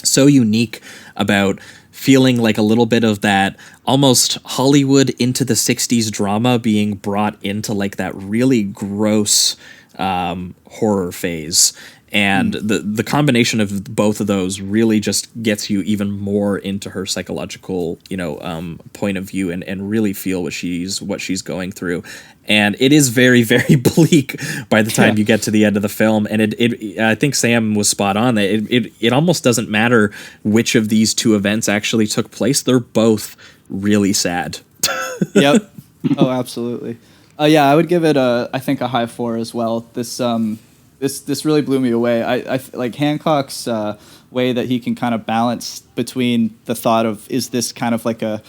so unique about feeling like a little bit of that almost Hollywood into the 60s drama being brought into like that really gross horror phase. And the combination of both of those really just gets you even more into her psychological, you know, point of view, and really feel what she's going through. And it is very, very bleak by the time you get to the end of the film. And it I think Sam was spot on. It almost doesn't matter which of these two events actually took place. They're both really sad. Yep. Oh, absolutely. I would give it I think a high 4 as well. This really blew me away. I like Hancock's way that he can kind of balance between the thought of, is this kind of like a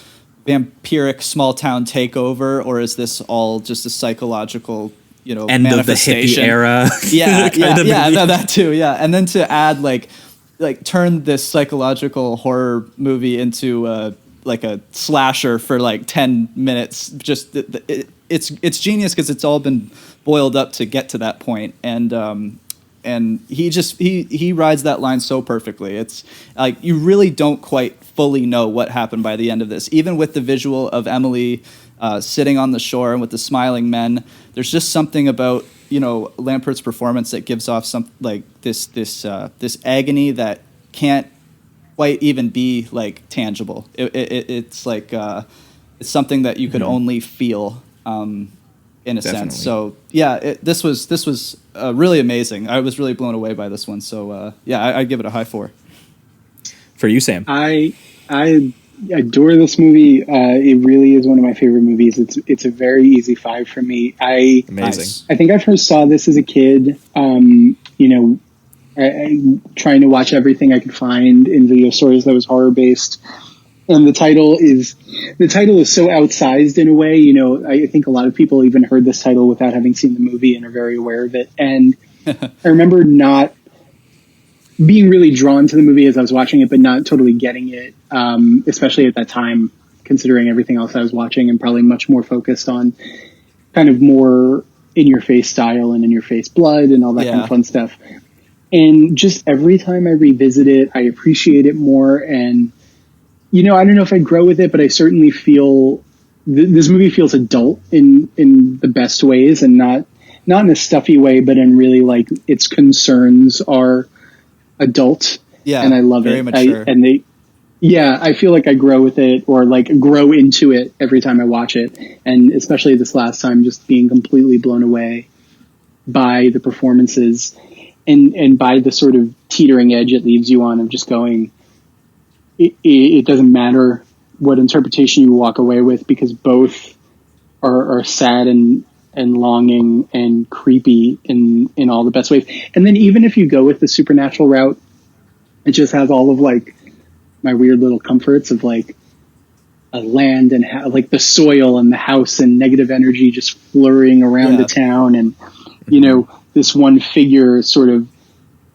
vampiric small town takeover, or is this all just a psychological, End of the hippie era. Yeah, kind of movie. no, that too, yeah. And then to add like turn this psychological horror movie into like a slasher for like 10 minutes. Just it's genius because it's all been boiled up to get to that point, and he rides that line so perfectly. It's like you really don't quite fully know what happened by the end of this, even with the visual of Emily sitting on the shore and with the smiling men. There's just something about Lampert's performance that gives off some like this agony that can't quite even be like tangible. It's like it's something that you could only feel in a sense. So yeah, this was really amazing. I was really blown away by this one. So yeah, I'd give it a high 4. For you, Sam. I adore this movie. It really is one of my favorite movies. It's a very easy 5 for me. Amazing. I think I first saw this as a kid. Trying to watch everything I could find in video stores that was horror based. And the title is so outsized in a way. I think a lot of people even heard this title without having seen the movie and are very aware of it. And I remember not being really drawn to the movie as I was watching it, but not totally getting it, especially at that time, considering everything else I was watching, and probably much more focused on kind of more in-your-face style and in-your-face blood and all that kind of fun stuff. And just every time I revisit it, I appreciate it more. And, I don't know if I grow with it, but I certainly feel this movie feels adult in the best ways, and not in a stuffy way, but in really like its concerns are adult. Yeah. And I love very it. Mature. I feel like I grow with it, or like grow into it every time I watch it. And especially this last time, just being completely blown away by the performances and by the sort of teetering edge it leaves you on of just going, it doesn't matter what interpretation you walk away with, because both are sad and longing and creepy in all the best ways. And then even if you go with the supernatural route, it just has all of like my weird little comforts of like a land and like the soil and the house and negative energy just flurrying around the town. And, this one figure sort of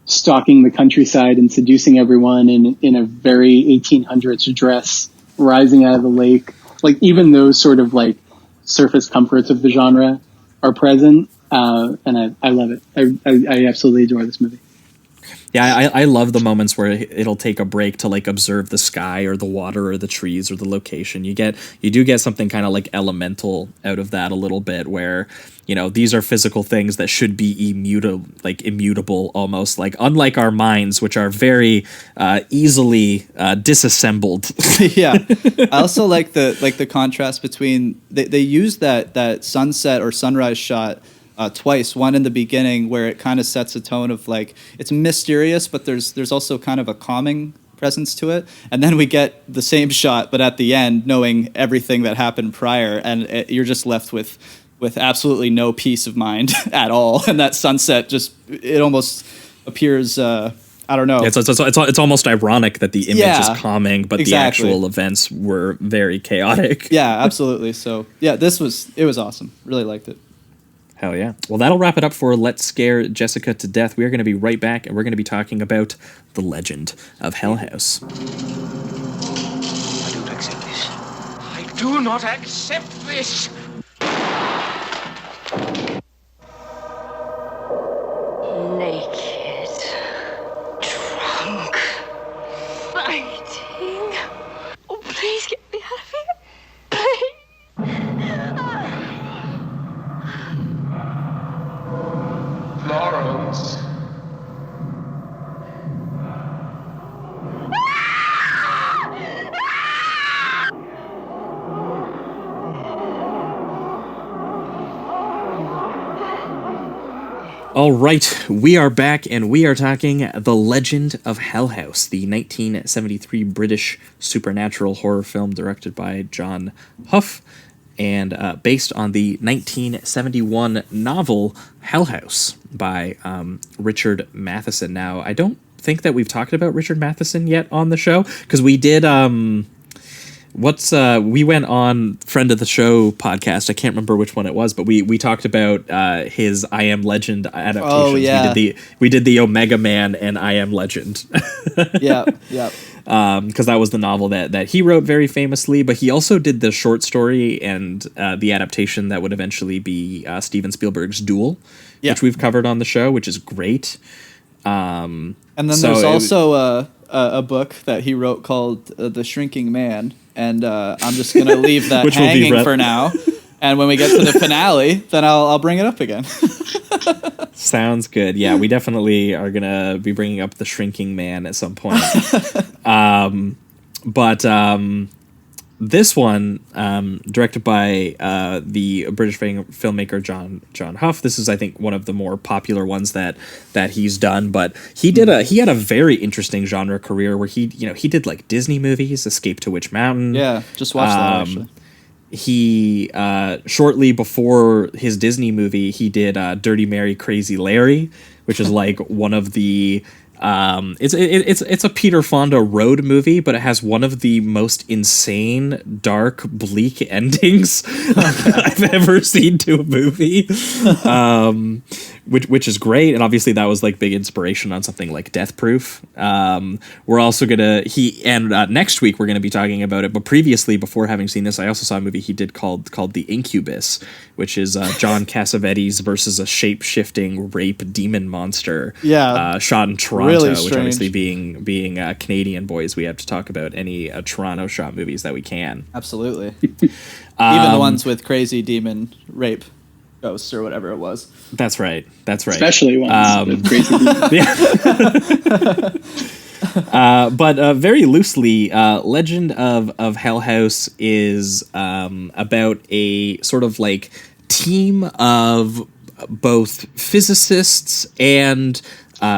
stalking the countryside and seducing everyone in a very 1800s dress, rising out of the lake. Like even those sort of like surface comforts of the genre are present. And I love it. I absolutely adore this movie. Yeah, I love the moments where it'll take a break to like observe the sky or the water or the trees or the location. You do get something kind of like elemental out of that a little bit, where these are physical things that should be immutable almost, like unlike our minds, which are very easily disassembled. Yeah, I also like the contrast between they use that sunset or sunrise shot twice. One in the beginning where it kind of sets a tone of like it's mysterious, but there's also kind of a calming presence to it. And then we get the same shot, but at the end, knowing everything that happened prior, and you're just left with absolutely no peace of mind at all. And that sunset it almost appears. I don't know. It's almost ironic that the image is calming, but the actual events were very chaotic. Yeah, absolutely. So yeah, it was awesome. Really liked it. Hell yeah. Well, that'll wrap it up for Let's Scare Jessica to Death. We are going to be right back, and we're going to be talking about The Legend of Hell House. I don't accept this. I do not accept this! Naked, drunk, fighting. Oh, please get me out of here. Please. Florence. All right, we are back, and we are talking The Legend of Hell House, the 1973 British supernatural horror film directed by John Huff and based on the 1971 novel Hell House by Richard Matheson. Now, I don't think that we've talked about Richard Matheson yet on the show, because we did we went on friend of the show podcast. I can't remember which one it was, but we talked about his I Am Legend adaptations. Oh, yeah. We did the Omega Man and I Am Legend. Yeah. Because that was the novel that he wrote very famously, but he also did the short story and the adaptation that would eventually be Steven Spielberg's Duel, which we've covered on the show, which is great. And then there's also a book that he wrote called The Shrinking Man, and I'm just going to leave that Which will be hanging for now. And when we get to the finale, then I'll bring it up again. Sounds good. Yeah, we definitely are going to be bringing up The Shrinking Man at some point. But this one, directed by the British filmmaker John Huff. This is, I think, one of the more popular ones that he's done. But he had a very interesting genre career where he did like Disney movies, Escape to Witch Mountain. Yeah, just watched that actually. He shortly before his Disney movie, he did Dirty Mary, Crazy Larry, which is like one of the it's a Peter Fonda road movie, but it has one of the most insane, dark, bleak endings I've ever seen to a movie. Which is great, and obviously that was like big inspiration on something like Death Proof. We're also gonna next week we're gonna be talking about it. But previously, before having seen this, I also saw a movie he did called The Incubus, which is John Cassavetes versus a shape-shifting rape demon monster. Yeah, shot in Toronto, really which strange. obviously being Canadian boys, we have to talk about any Toronto shot movies that we can. Absolutely, even the ones with crazy demon rape ghosts or whatever it was. That's right. Especially ones with crazy but very loosely, Legend of Hell House is about a sort of like team of both physicists and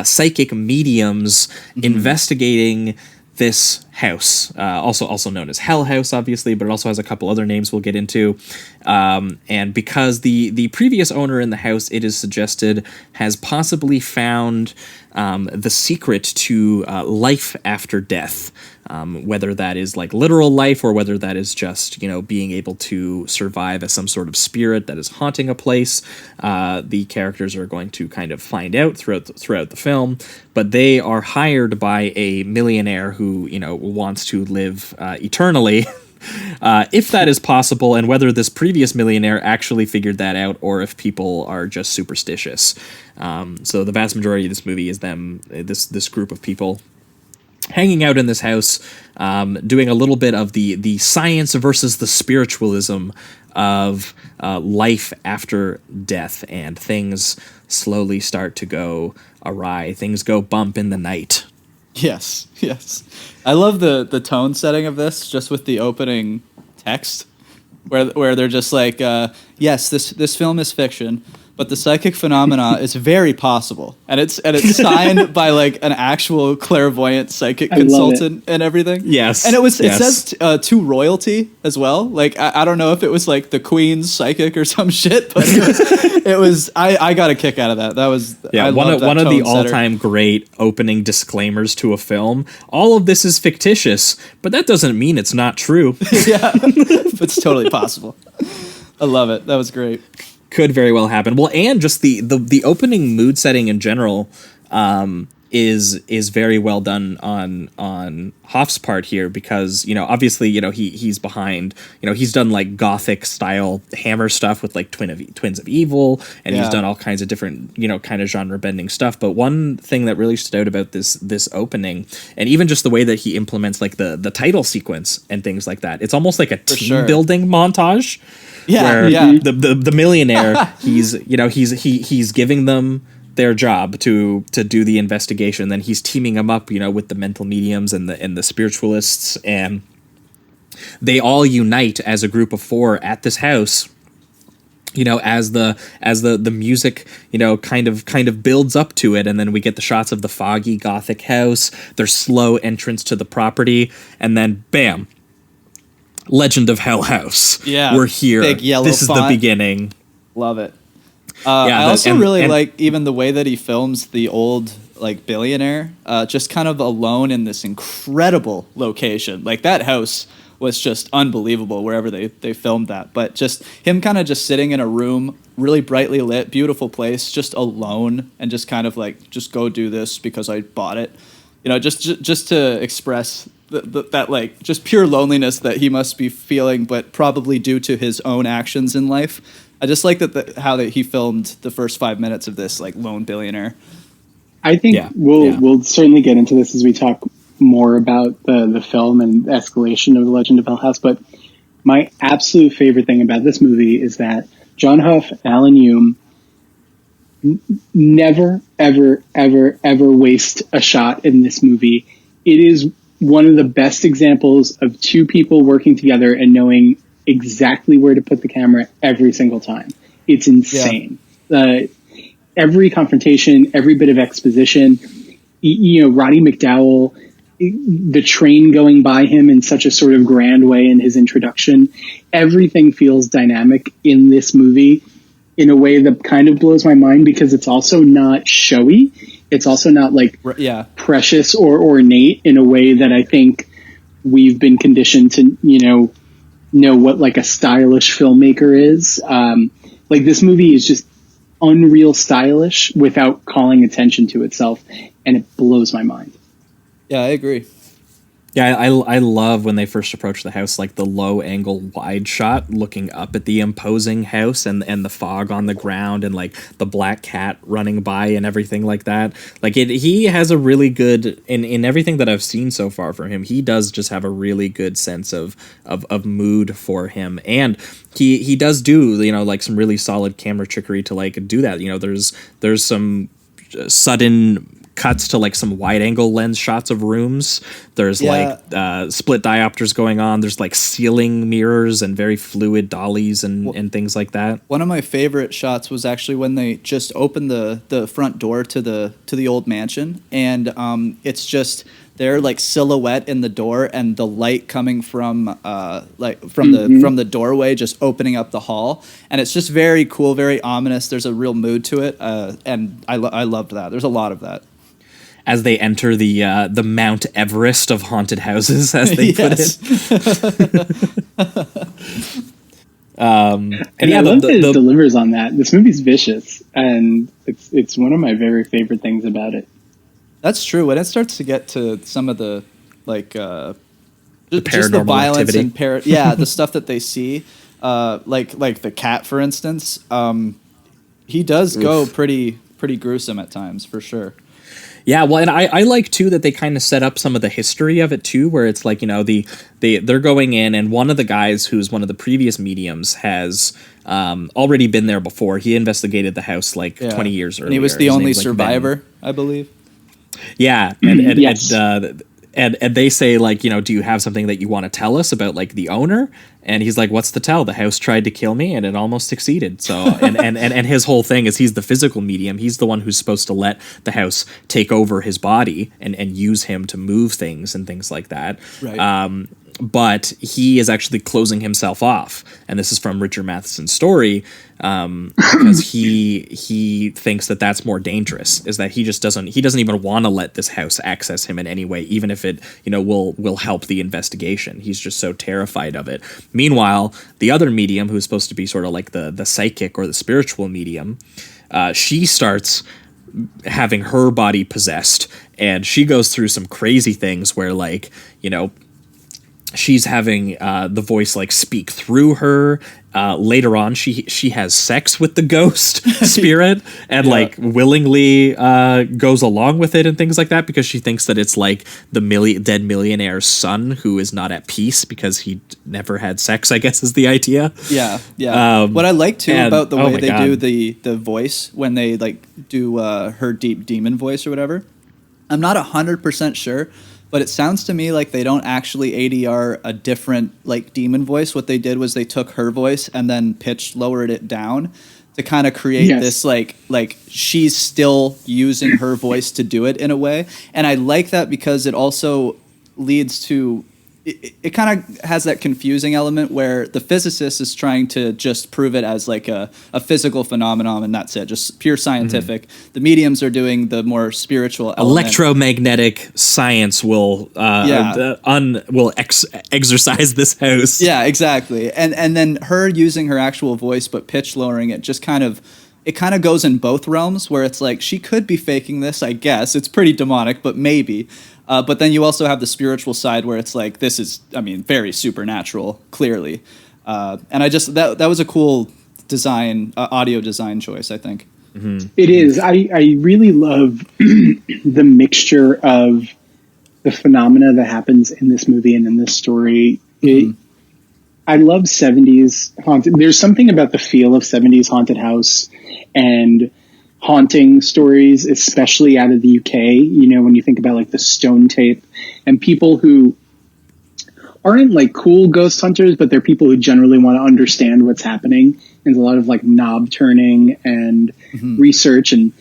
psychic mediums investigating this house, also known as Hell House, obviously, but it also has a couple other names we'll get into. And because the previous owner in the house, it is suggested, has possibly found the secret to life after death, whether that is like literal life or whether that is just, being able to survive as some sort of spirit that is haunting a place. The characters are going to kind of find out throughout the film, but they are hired by a millionaire who, wants to live eternally. If that is possible, and whether this previous millionaire actually figured that out, or if people are just superstitious. So the vast majority of this movie is this group of people hanging out in this house, doing a little bit of the science versus the spiritualism of life after death, and things slowly start to go awry. Things go bump in the night. Yes. I love the tone setting of this, just with the opening text, where they're just like, yes, this film is fiction, but the psychic phenomena is very possible, and it's signed by like an actual clairvoyant psychic consultant and everything. Yes, and it says to royalty as well. Like I don't know if it was like the Queen's psychic or some shit, but it was. I got a kick out of that. That was one of the all-time great opening disclaimers to a film. All of this is fictitious, but that doesn't mean it's not true. Yeah, it's totally possible. I love it. That was great. Could very well happen. Well, and just the opening mood setting in general is very well done on Hoff's part here, because obviously he's behind, he's done like gothic style Hammer stuff with like Twins of Evil, and he's done all kinds of different kind of genre bending stuff. But one thing that really stood out about this opening, and even just the way that he implements like the title sequence and things like that, it's almost like a team building montage. Where the millionaire, he's giving them their job to do the investigation. Then he's teaming them up, with the mental mediums and the spiritualists, and they all unite as a group of 4 at this house. As the music, kind of builds up to it, and then we get the shots of the foggy gothic house, their slow entrance to the property, and then bam. Legend of Hell House. Yeah, we're here. Big yellow this font. is the beginning. Love it. I also really like even the way that he films the old like billionaire, just kind of alone in this incredible location. Like that house was just unbelievable wherever they filmed that. But just him kind of just sitting in a room, really brightly lit, beautiful place, just alone, and just kind of like, just go do this because I bought it. You know, just to express that like just pure loneliness that he must be feeling, but probably due to his own actions in life. I just like how he filmed the first 5 minutes of this like lone billionaire. I think we'll certainly get into this as we talk more about the film and escalation of The Legend of Hill House. But my absolute favorite thing about this movie is that John Huff and Alan Hume never, ever, ever, ever waste a shot in this movie. It is one of the best examples of two people working together and knowing exactly where to put the camera every single time. It's insane. Yeah. Every confrontation, every bit of exposition, Roddy McDowell, the train going by him in such a sort of grand way in his introduction, everything feels dynamic in this movie in a way that kind of blows my mind, because it's also not showy. It's also not like precious or ornate in a way that I think we've been conditioned to, know what like a stylish filmmaker is. Like this movie is just unreal stylish without calling attention to itself, and it blows my mind. Yeah, I agree. Yeah, I love when they first approach the house, like the low angle wide shot looking up at the imposing house and the fog on the ground and like the black cat running by and everything like that. Like he has a really good, in everything that I've seen so far from him, he does just have a really good sense of mood for him. And he does do, like some really solid camera trickery to like do that. There's some sudden cuts to like some wide angle lens shots of rooms. There's like split diopters going on. There's like ceiling mirrors and very fluid dollies and things like that. One of my favorite shots was actually when they just opened the front door to the old mansion, and it's just their like silhouette in the door and the light coming from the doorway just opening up the hall, and it's just very cool, very ominous. There's a real mood to it, and I loved that. There's a lot of that. As they enter the Mount Everest of haunted houses, as they put it. And I love that it delivers on that. This movie's vicious, and it's one of my very favorite things about it. That's true. When it starts to get to some of the like the just the violence activity. and the stuff that they see, like the cat, for instance, he does go pretty gruesome at times, for sure. Yeah, well, and I like, too, that they kind of set up some of the history of it, too, where it's like, they're going in, and one of the guys who's one of the previous mediums has already been there before. He investigated the house, 20 years earlier. And he was the only survivor, I believe. Yeah, and yes. And they say, do you have something that you want to tell us about, the owner? And he's like, what's to tell? The house tried to kill me, and it almost succeeded. So, and his whole thing is he's the physical medium. He's the one who's supposed to let the house take over his body and use him to move things and things like that. Right. But he is actually closing himself off, and this is from Richard Matheson's story, because he thinks that that's more dangerous. Is that he doesn't even want to let this house access him in any way, even if it will help the investigation. He's just so terrified of it. Meanwhile, the other medium, who's supposed to be sort of like the psychic or the spiritual medium, she starts having her body possessed, and she goes through some crazy things where she's having the voice speak through her. Later on, she has sex with the ghost spirit and willingly goes along with it and things like that, because she thinks that it's like the dead millionaire's son who is not at peace because he never had sex, I guess is the idea. Yeah. What I like too about the way they do the voice when they do her deep demon voice or whatever, I'm not 100% sure, but it sounds to me like they don't actually ADR a different demon voice. What they did was they took her voice and then lowered it down to kind of create this she's still using her voice to do it in a way. And I like that because it also leads to it kind of has that confusing element where the physicist is trying to just prove it as like a physical phenomenon, and that's it, just pure scientific. The mediums are doing the more spiritual element. Electromagnetic science will exercise this house. Yeah, exactly. And then her using her actual voice but pitch lowering it just kind of goes in both realms, where it's like she could be faking this, I guess. It's pretty demonic, but maybe. But then you also have the spiritual side where it's like, this is, I mean, very supernatural, clearly. And I just, that was a cool design, audio design choice, I think. Mm-hmm. It is. I really love the mixture of the phenomena that happens in this movie and in this story. I love 70s haunted. There's something about the feel of 70s haunted house and haunting stories, especially out of the UK, you know, when you think about like the Stone Tape and people who aren't like cool ghost hunters, but they're people who generally want to understand what's happening. There's a lot of like knob turning and research and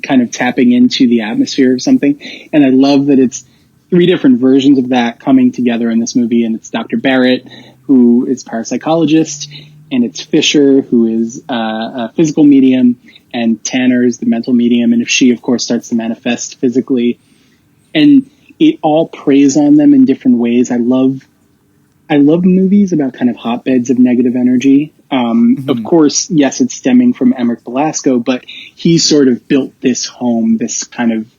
kind of tapping into the atmosphere of something. And I love that it's 3 different versions of that coming together in this movie. And it's Dr. Barrett, who is a parapsychologist, and it's Fisher, who is a physical medium, and Tanner is the mental medium. And if she, of course, starts to manifest physically, and it all preys on them in different ways. I love movies about kind of hotbeds of negative energy. Of course, yes, it's stemming from Emmerich Belasco, but he sort of built this home, this kind of,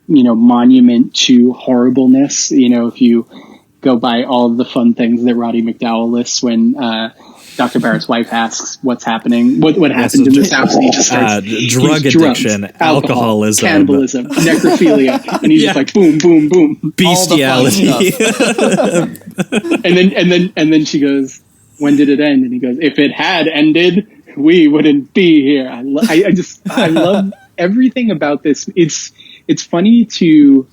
you know, monument to horribleness. You know, if you go by all of the fun things that Roddy McDowell lists when Dr. Barrett's wife asks what's happening, what happened in this house, and he just starts drug addiction, drugs, alcoholism, cannibalism, necrophilia, and he's just like boom, boom, boom, bestiality. and then she goes, "When did it end?" And he goes, "If it had ended, we wouldn't be here." I love everything about this. It's funny to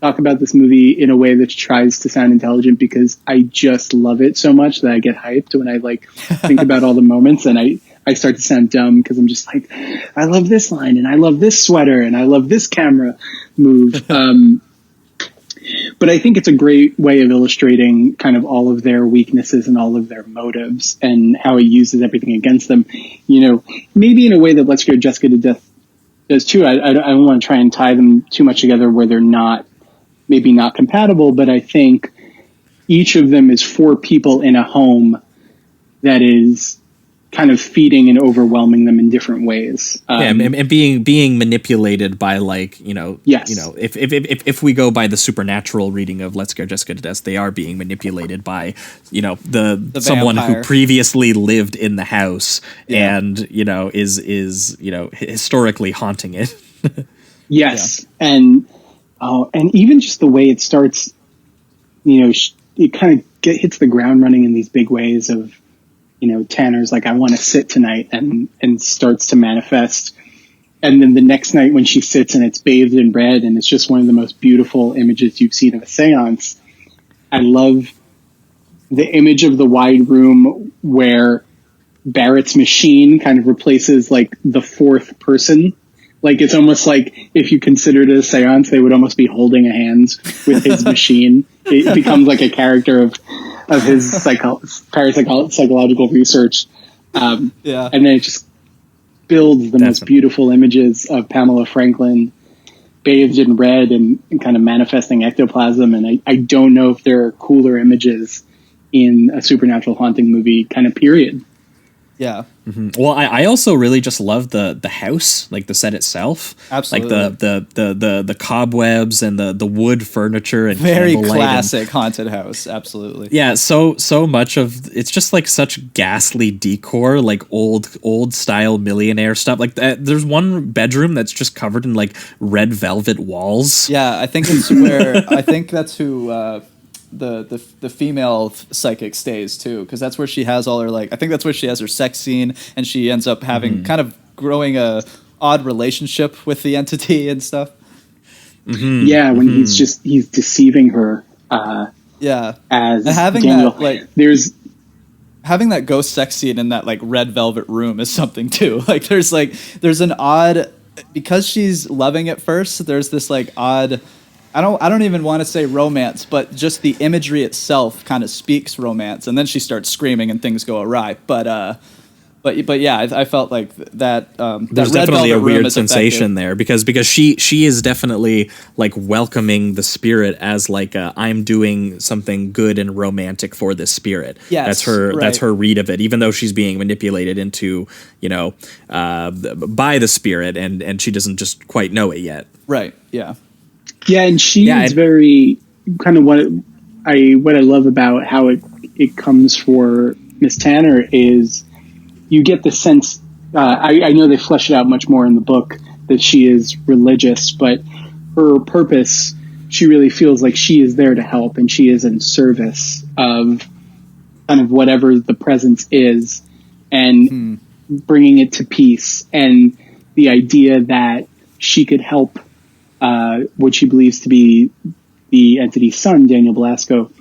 talk about this movie in a way that tries to sound intelligent, because I just love it so much that I get hyped when I like think about all the moments, and I start to sound dumb because I'm just like, I love this line, and I love this sweater, and I love this camera move. But I think it's a great way of illustrating kind of all of their weaknesses and all of their motives and how he uses everything against them, you know, maybe in a way that Let's Scare Jessica to Death does too. I don't want to try and tie them too much together where they're maybe not compatible, but I think each of them is 4 people in a home that is kind of feeding and overwhelming them in different ways. And being manipulated by, like, you know, yes. You know, if we go by the supernatural reading of Let's Scare Jessica to Death, they are being manipulated by, you know, the someone vampire who previously lived in the house and, you know, is you know, historically haunting it. Yes. Yeah. And even just the way it starts, you know, it kind of hits the ground running in these big ways of, you know, Tanner's like, I want to sit tonight, and starts to manifest. And then the next night when she sits and it's bathed in red and it's just one of the most beautiful images you've seen of a seance. I love the image of the wide room where Barrett's machine kind of replaces like the 4th person. Like, it's almost like if you considered it a seance, they would almost be holding hands with his machine. It becomes like a character of his psychological research. And then it just builds the most beautiful images of Pamela Franklin bathed in red and kind of manifesting ectoplasm. And I don't know if there are cooler images in a supernatural haunting movie kind of period. Yeah. Mm-hmm. Well, I also really just love the house, like the set itself. Absolutely. Like the cobwebs and the wood furniture and very classic haunted house. Absolutely. Yeah. So much of it's just like such ghastly decor, like old style millionaire stuff. Like there's one bedroom that's just covered in like red velvet walls. Yeah, I think it's where I think that's who. The female psychic stays too, because that's where she has all her, like, I think that's where she has her sex scene, and she ends up having kind of growing a odd relationship with the entity and stuff. Mm-hmm. Yeah, when he's deceiving her. As and having Daniel. that, like, having that ghost sex scene in that like red velvet room is something too. Like there's an odd, because she's loving it first, there's this like odd I don't even want to say romance, but just the imagery itself kind of speaks romance, and then she starts screaming and things go awry. But yeah, I felt like that. There's that Red definitely a Velvet Room weird is sensation effective. there because she is definitely like welcoming the spirit as like I'm doing something good and romantic for this spirit. Yes, that's her. right. That's her read of it. Even though she's being manipulated into by the spirit, and she doesn't just quite know it yet. Right. Yeah. Yeah, and she is very kind of what I love about how it comes for Miss Tanner is you get the sense. I know they flesh it out much more in the book that she is religious, but her purpose, she really feels like she is there to help, and she is in service of kind of whatever the presence is, and bringing it to peace, and the idea that she could help what she believes to be the entity's son, Daniel Belasco,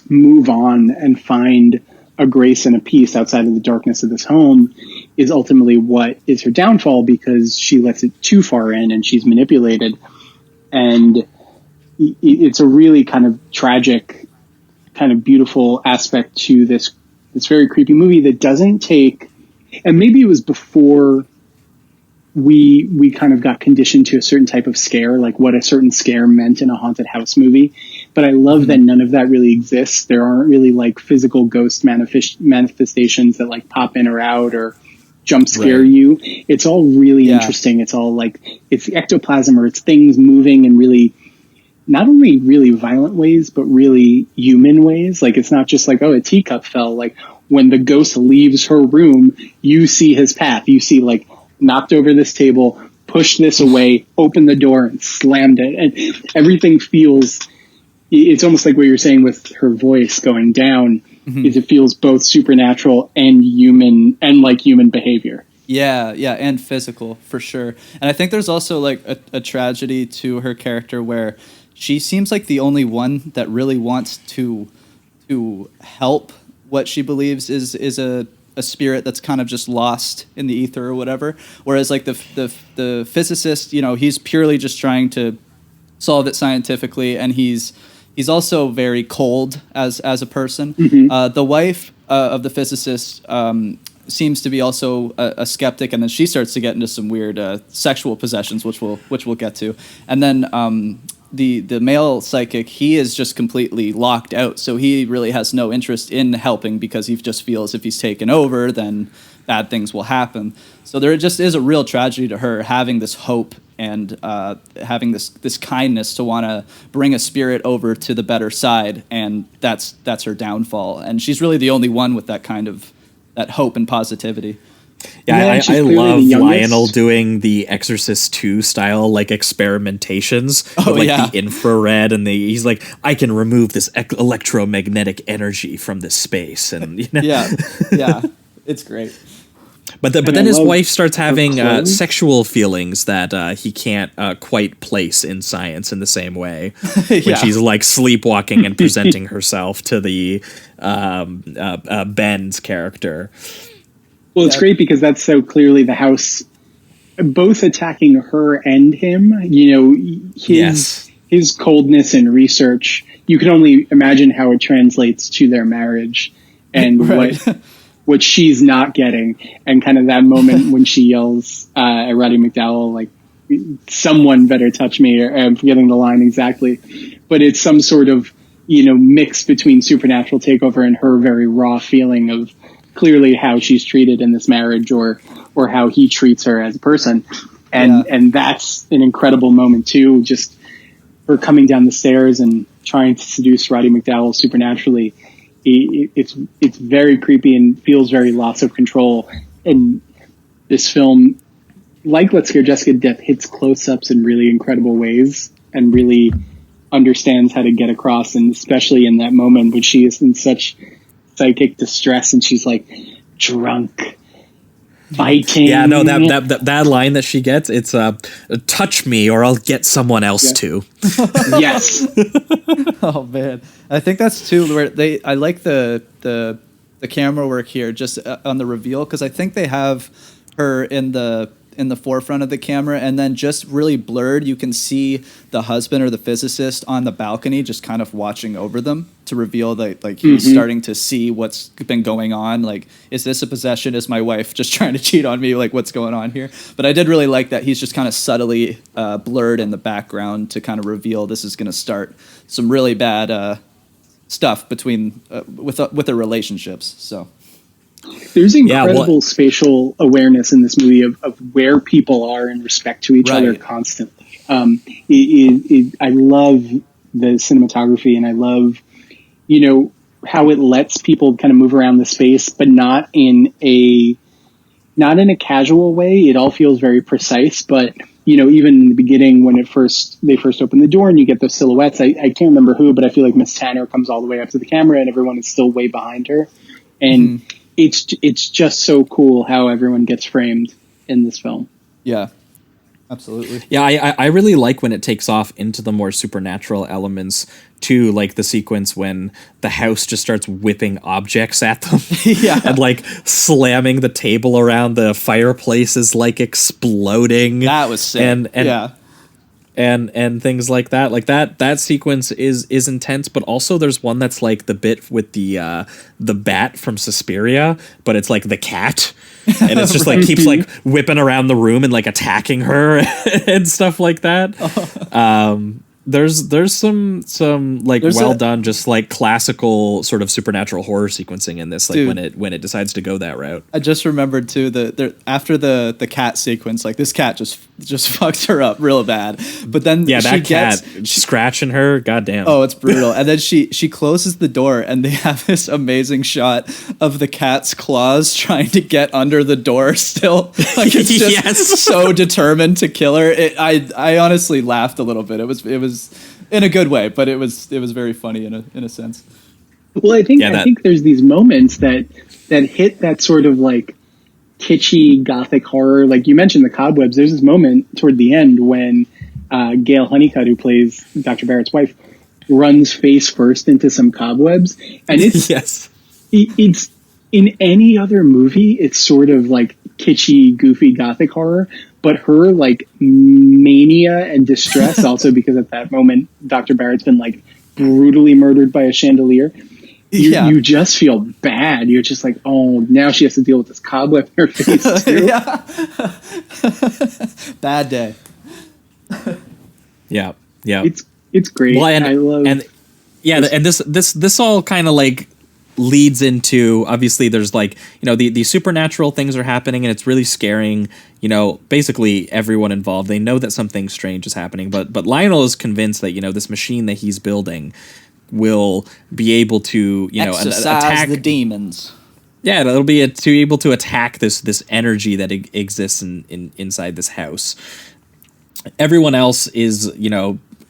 move on and find a grace and a peace outside of the darkness of this home is ultimately what is her downfall, because she lets it too far in and she's manipulated. And it's a really kind of tragic, kind of beautiful aspect to this very creepy movie that doesn't take, and maybe it was before we kind of got conditioned to a certain type of scare, like what a certain scare meant in a haunted house movie. But I love that none of that really exists. There aren't really like physical ghost manifestations that like pop in or out or jump scare you. It's all really interesting. It's all like, it's ectoplasm, or it's things moving in really, not only really violent ways, but really human ways. Like, it's not just like, oh, a teacup fell. Like, when the ghost leaves her room, you see his path. You see, like, knocked over this table, pushed this away, opened the door, and slammed it. And everything feels, it's almost like what you're saying with her voice going down, is it feels both supernatural and human, and like human behavior. Yeah, and physical, for sure. And I think there's also like a tragedy to her character where she seems like the only one that really wants to help what she believes is a spirit that's kind of just lost in the ether or whatever. Whereas like the physicist, he's purely just trying to solve it scientifically, and he's also very cold as a person. The wife of the physicist seems to be also a skeptic, and then she starts to get into some weird sexual possessions, which we'll get to. And then the male psychic, he is just completely locked out, so he really has no interest in helping, because he just feels if he's taken over, then bad things will happen. So there just is a real tragedy to her having this hope and having this kindness to want to bring a spirit over to the better side, and that's her downfall. And she's really the only one with that kind of that hope and positivity. Yeah, I love Lionel doing the Exorcist 2 style like experimentations with like the infrared, and he's like, I can remove this electromagnetic energy from this space, and yeah, it's great. But then his wife starts having sexual feelings that he can't quite place in science in the same way. When she's like sleepwalking and presenting herself to the Ben's character. Well, it's great because that's so clearly the house both attacking her and him. His coldness and research. You can only imagine how it translates to their marriage, and what she's not getting, and kind of that moment when she yells at Roddy McDowell, like, someone better touch me, or I'm forgetting the line exactly, but it's some sort of, mix between supernatural takeover and her very raw feeling of clearly how she's treated in this marriage, or how he treats her as a person. And that's an incredible moment too. Just her coming down the stairs and trying to seduce Roddy McDowell supernaturally. It's very creepy and feels very loss of control. And this film, like Let's Scare Jessica to Death, hits close-ups in really incredible ways and really understands how to get across. And especially in that moment when she is in such psychic distress and she's like drunk, fighting. Yeah, no, that line that she gets, it's touch me or I'll get someone else to. Yes. Oh man, I think that's too where I like the camera work here just on the reveal, because I think they have her in the in the forefront of the camera, and then just really blurred, you can see the husband or the physicist on the balcony just kind of watching over them to reveal that like he's starting to see what's been going on. Like, is this a possession? Is my wife just trying to cheat on me? Like, what's going on here? But I did really like that he's just kind of subtly blurred in the background to kind of reveal this is going to start some really bad stuff between with their relationships. So there's incredible spatial awareness in this movie of where people are in respect to each other constantly. I love the cinematography, and I love, how it lets people kind of move around the space, but not in a casual way. It all feels very precise, but even in the beginning when they first open the door and you get those silhouettes, I can't remember who, but I feel like Miss Tanner comes all the way up to the camera and everyone is still way behind her. And it's just so cool how everyone gets framed in this film. Yeah, absolutely. Yeah, I really like when it takes off into the more supernatural elements too, like the sequence when the house just starts whipping objects at them. And like slamming the table around, the fireplace is like exploding. That was sick. And things like that. Like that sequence is intense, but also there's one that's like the bit with the bat from Suspiria, but it's like the cat. And it's just like keeps like whipping around the room and like attacking her and stuff like that. There's some like done, just like classical sort of supernatural horror sequencing in this, like when it decides to go that route. I just remembered too after the cat sequence, like this cat just fucks her up real bad. But then cat scratching her, goddamn. Oh, it's brutal. And then she closes the door, and they have this amazing shot of the cat's claws trying to get under the door still. Like it's just so determined to kill her. I honestly laughed a little bit. It was in a good way, but it was very funny in a sense. Well, I think there's these moments that hit that sort of like kitschy gothic horror. Like you mentioned the cobwebs. There's this moment toward the end when Gail Honeycutt, who plays Dr. Barrett's wife, runs face first into some cobwebs, and it's it's in any other movie it's sort of like kitschy, goofy gothic horror. But her like mania and distress, also because at that moment Dr. Barrett's been like brutally murdered by a chandelier. You just feel bad. You're just like, oh, now she has to deal with this cobweb in her face too. Bad day. Yeah. It's great. Well, I love and this all kind of like leads into, obviously there's like, the supernatural things are happening and it's really scaring, basically everyone involved. They know that something strange is happening, but Lionel is convinced that, this machine that he's building will be able to, attack the demons. Yeah, it'll be able to attack this energy that exists inside this house. Everyone else is,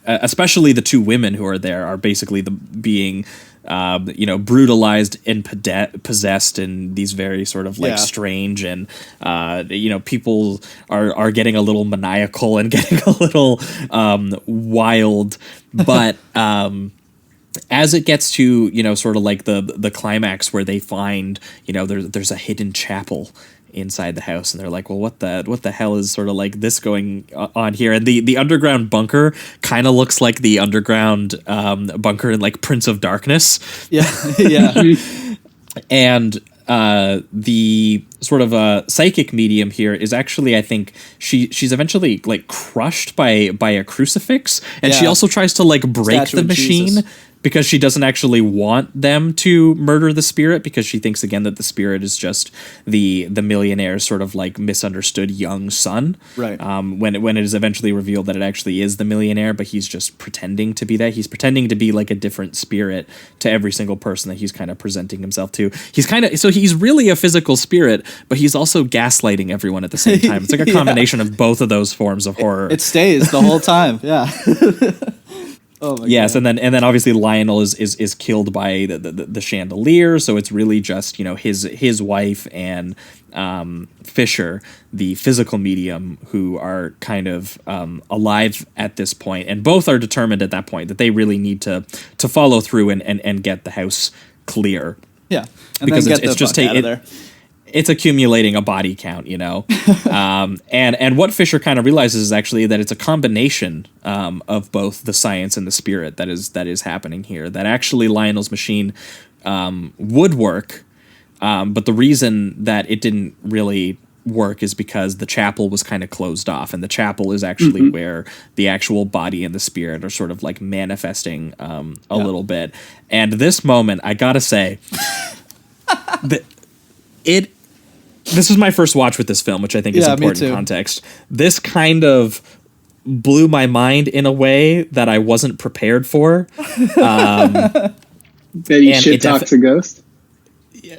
especially the two women who are there are basically being brutalized and possessed in these very sort of like strange and people are getting a little maniacal and getting a little wild, but as it gets to sort of like the climax where they find there's a hidden chapel inside the house, and they're like, well, what the hell is sort of like this going on here? And the underground bunker kind of looks like the underground bunker in like Prince of Darkness. And the sort of psychic medium here is actually, I think she's eventually like crushed by a crucifix, and she also tries to like break the machine because she doesn't actually want them to murder the spirit, because she thinks again that the spirit is just the millionaire's sort of like misunderstood young son. Right. When it is eventually revealed that it actually is the millionaire, but he's just pretending to be that. He's pretending to be like a different spirit to every single person that he's kind of presenting himself to. He's really a physical spirit, but he's also gaslighting everyone at the same time. It's like a combination of both of those forms of horror. It stays the whole time. Yeah. Oh my God. And then obviously Lionel is killed by the chandelier, so it's really just his wife and Fisher, the physical medium, who are kind of alive at this point, and both are determined at that point that they really need to follow through and get the house clear. Yeah, and because then get it's the just fuck out of there. it's accumulating a body count, you know. And what Fisher kind of realizes is actually that it's a combination of both the science and the spirit that is happening here. That actually Lionel's machine would work, but the reason that it didn't really work is because the chapel was kind of closed off, and the chapel is actually where the actual body and the spirit are sort of like manifesting a little bit. And this moment, I gotta say, this is my first watch with this film, which I think is important context. This kind of blew my mind in a way that I wasn't prepared for. That he shit talks a ghost.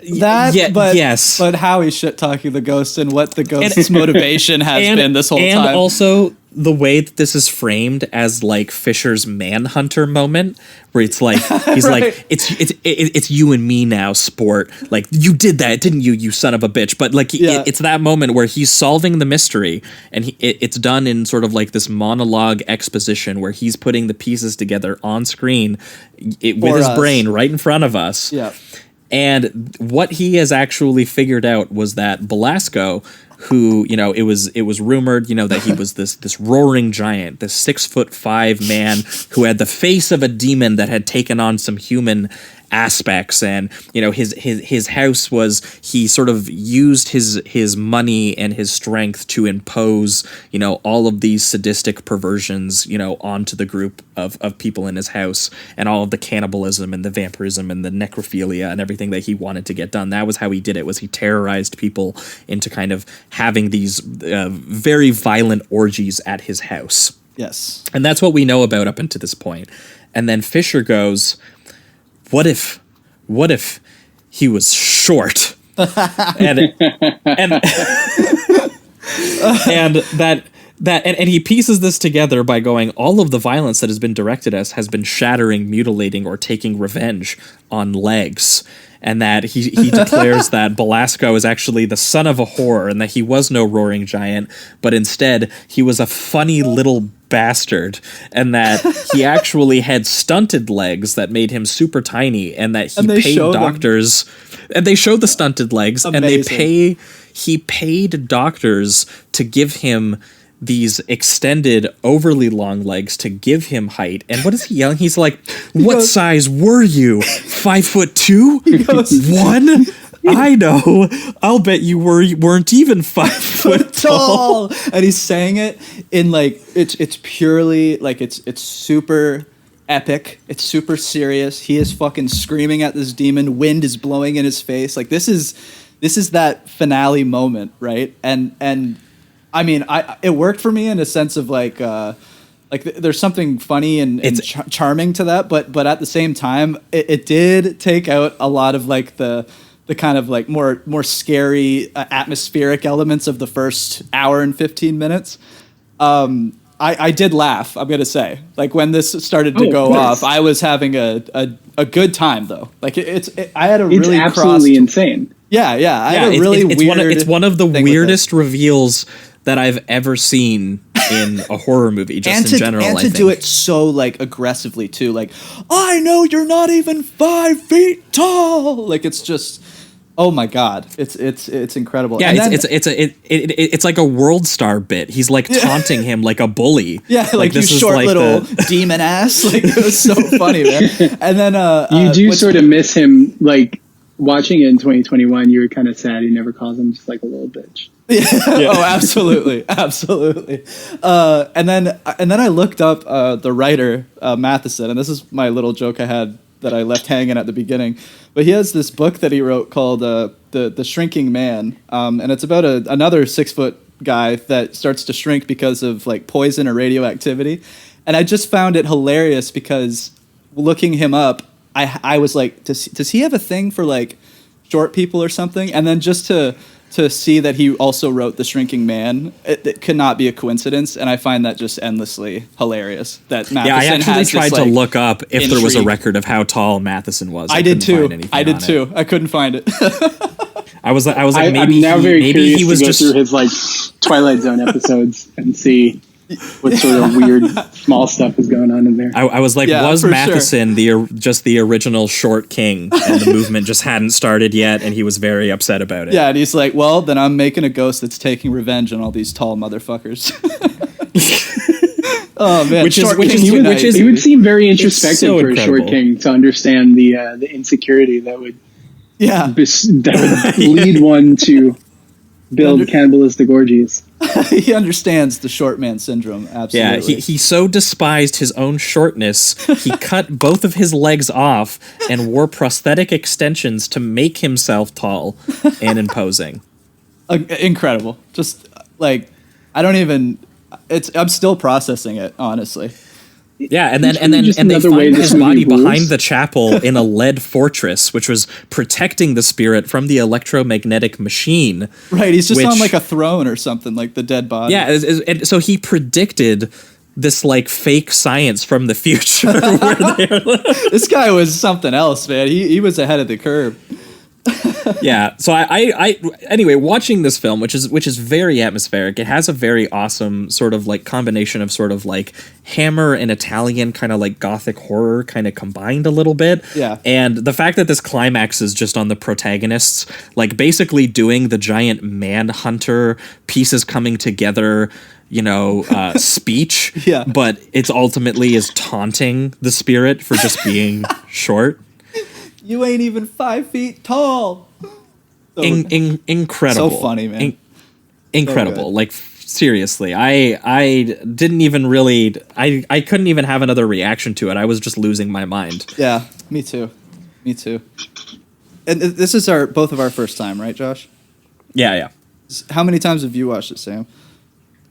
Yes. But how he's shit talking the ghost and what the ghost's motivation has been this whole time. And also the way that this is framed as like Fisher's manhunter moment, where it's like he's Right. like it's you and me now, sport. Like, you did that, didn't you? You son of a bitch. But like it's that moment where he's solving the mystery, and it's done in sort of like this monologue exposition where he's putting the pieces together on screen with his brain right in front of us. Yeah. And what he has actually figured out was that Belasco, who, you know, it was rumored, you know, that he was this roaring giant, this 6'5" man who had the face of a demon that had taken on some human aspects. And, you know, his house was, he sort of used his money and his strength to impose, you know, all of these sadistic perversions, you know, onto the group of people in his house, and all of the cannibalism and the vampirism and the necrophilia and everything that he wanted to get done. That was how he did it, was he terrorized people into kind of having these very violent orgies at his house. Yes. And that's what we know about up until this point. And then Fisher goes, what if he was short? and he pieces this together by going, all of the violence that has been directed at us has been shattering, mutilating, or taking revenge on legs. And that he declares that Belasco is actually the son of a whore, and that he was no roaring giant, but instead he was a funny little bastard, and that he actually had stunted legs that made him super tiny, and that he paid doctors, and they show the stunted legs. Amazing. And he paid doctors to give him these extended, overly long legs to give him height. And what is he yelling? He's like, what size were you? 5'2"? 1? I know. I'll bet you weren't even 5 foot tall. And he's saying it in like, it's purely like, it's super epic. It's super serious. He is fucking screaming at this demon. Wind is blowing in his face. Like, this is that finale moment, right? And I mean, it worked for me in a sense of like there's something funny and charming to that, but at the same time, it did take out a lot of like the kind of like more scary atmospheric elements of the first hour and 15 minutes. I did laugh, I'm gonna say. Like, when this started to go off, I was having a good time though. Like I had a really absolutely insane. Yeah. I had a really weird. It's one of the weirdest reveals that I've ever seen in a horror movie, just in general. And to do it so like aggressively too, like, I know you're not even 5 feet tall. Like, it's just, oh my god, it's incredible. Yeah, and it's like a World Star bit. He's like taunting him like a bully. Yeah, like this you short like little demon ass. Like, it was so funny, man. And then you do sort of miss him. Like, watching it in 2021, you were kind of sad he never calls him just like a little bitch. Yeah. Oh, absolutely. And then I looked up the writer, Matheson, and this is my little joke I had that I left hanging at the beginning. But he has this book that he wrote called The Shrinking Man, and it's about another 6 foot guy that starts to shrink because of like poison or radioactivity. And I just found it hilarious because looking him up, I was like, does he have a thing for like short people or something? And then just to see that he also wrote The Shrinking Man, it could not be a coincidence, and I find that just endlessly hilarious. That Matheson I actually tried to look up if intrigue. There was a record of how tall Matheson was. I did too. I couldn't find it. I was like, I'm now very curious he was to go through his like Twilight Zone episodes and see what sort of weird small stuff is going on in there. I was like, Yeah, was for Matheson just the original short king, and the movement just hadn't started yet, and he was very upset about it? Yeah, and he's like, well, then I'm making a ghost that's taking revenge on all these tall motherfuckers. Oh man, It would seem very introspective so for a incredible. short king to understand the insecurity that would yeah. that would lead one to build cannibalistic orgies. He understands the short man syndrome. Absolutely. Yeah, he so despised his own shortness, he cut both of his legs off and wore prosthetic extensions to make himself tall and imposing. Incredible. Just like I don't even. I'm still processing it, honestly. Yeah, and It's then really just they another way find this his body movie rules. behind the chapel in a lead fortress, which was protecting the spirit from the electromagnetic machine. Right, he's just on which- like a throne or something, like the dead body. Yeah, and so he predicted this like fake science from the future. Where This guy was something else, man. He was ahead of the curve. yeah. So I anyway, watching this film, which is very atmospheric. It has a very awesome sort of like combination of sort of like Hammer and Italian kind of like gothic horror kind of combined a little bit. Yeah. And the fact that this climax is just on the protagonists, like basically doing the giant manhunter pieces coming together, speech. Yeah. But it's ultimately is taunting the spirit for just being short. You ain't even 5 feet tall. So, Incredible. So funny, man. Incredible. good. Like seriously, I didn't even really I couldn't even have another reaction to it. I was just losing my mind. Yeah, me too. And this is both of our first time, right, Josh? Yeah. How many times have you watched it, Sam?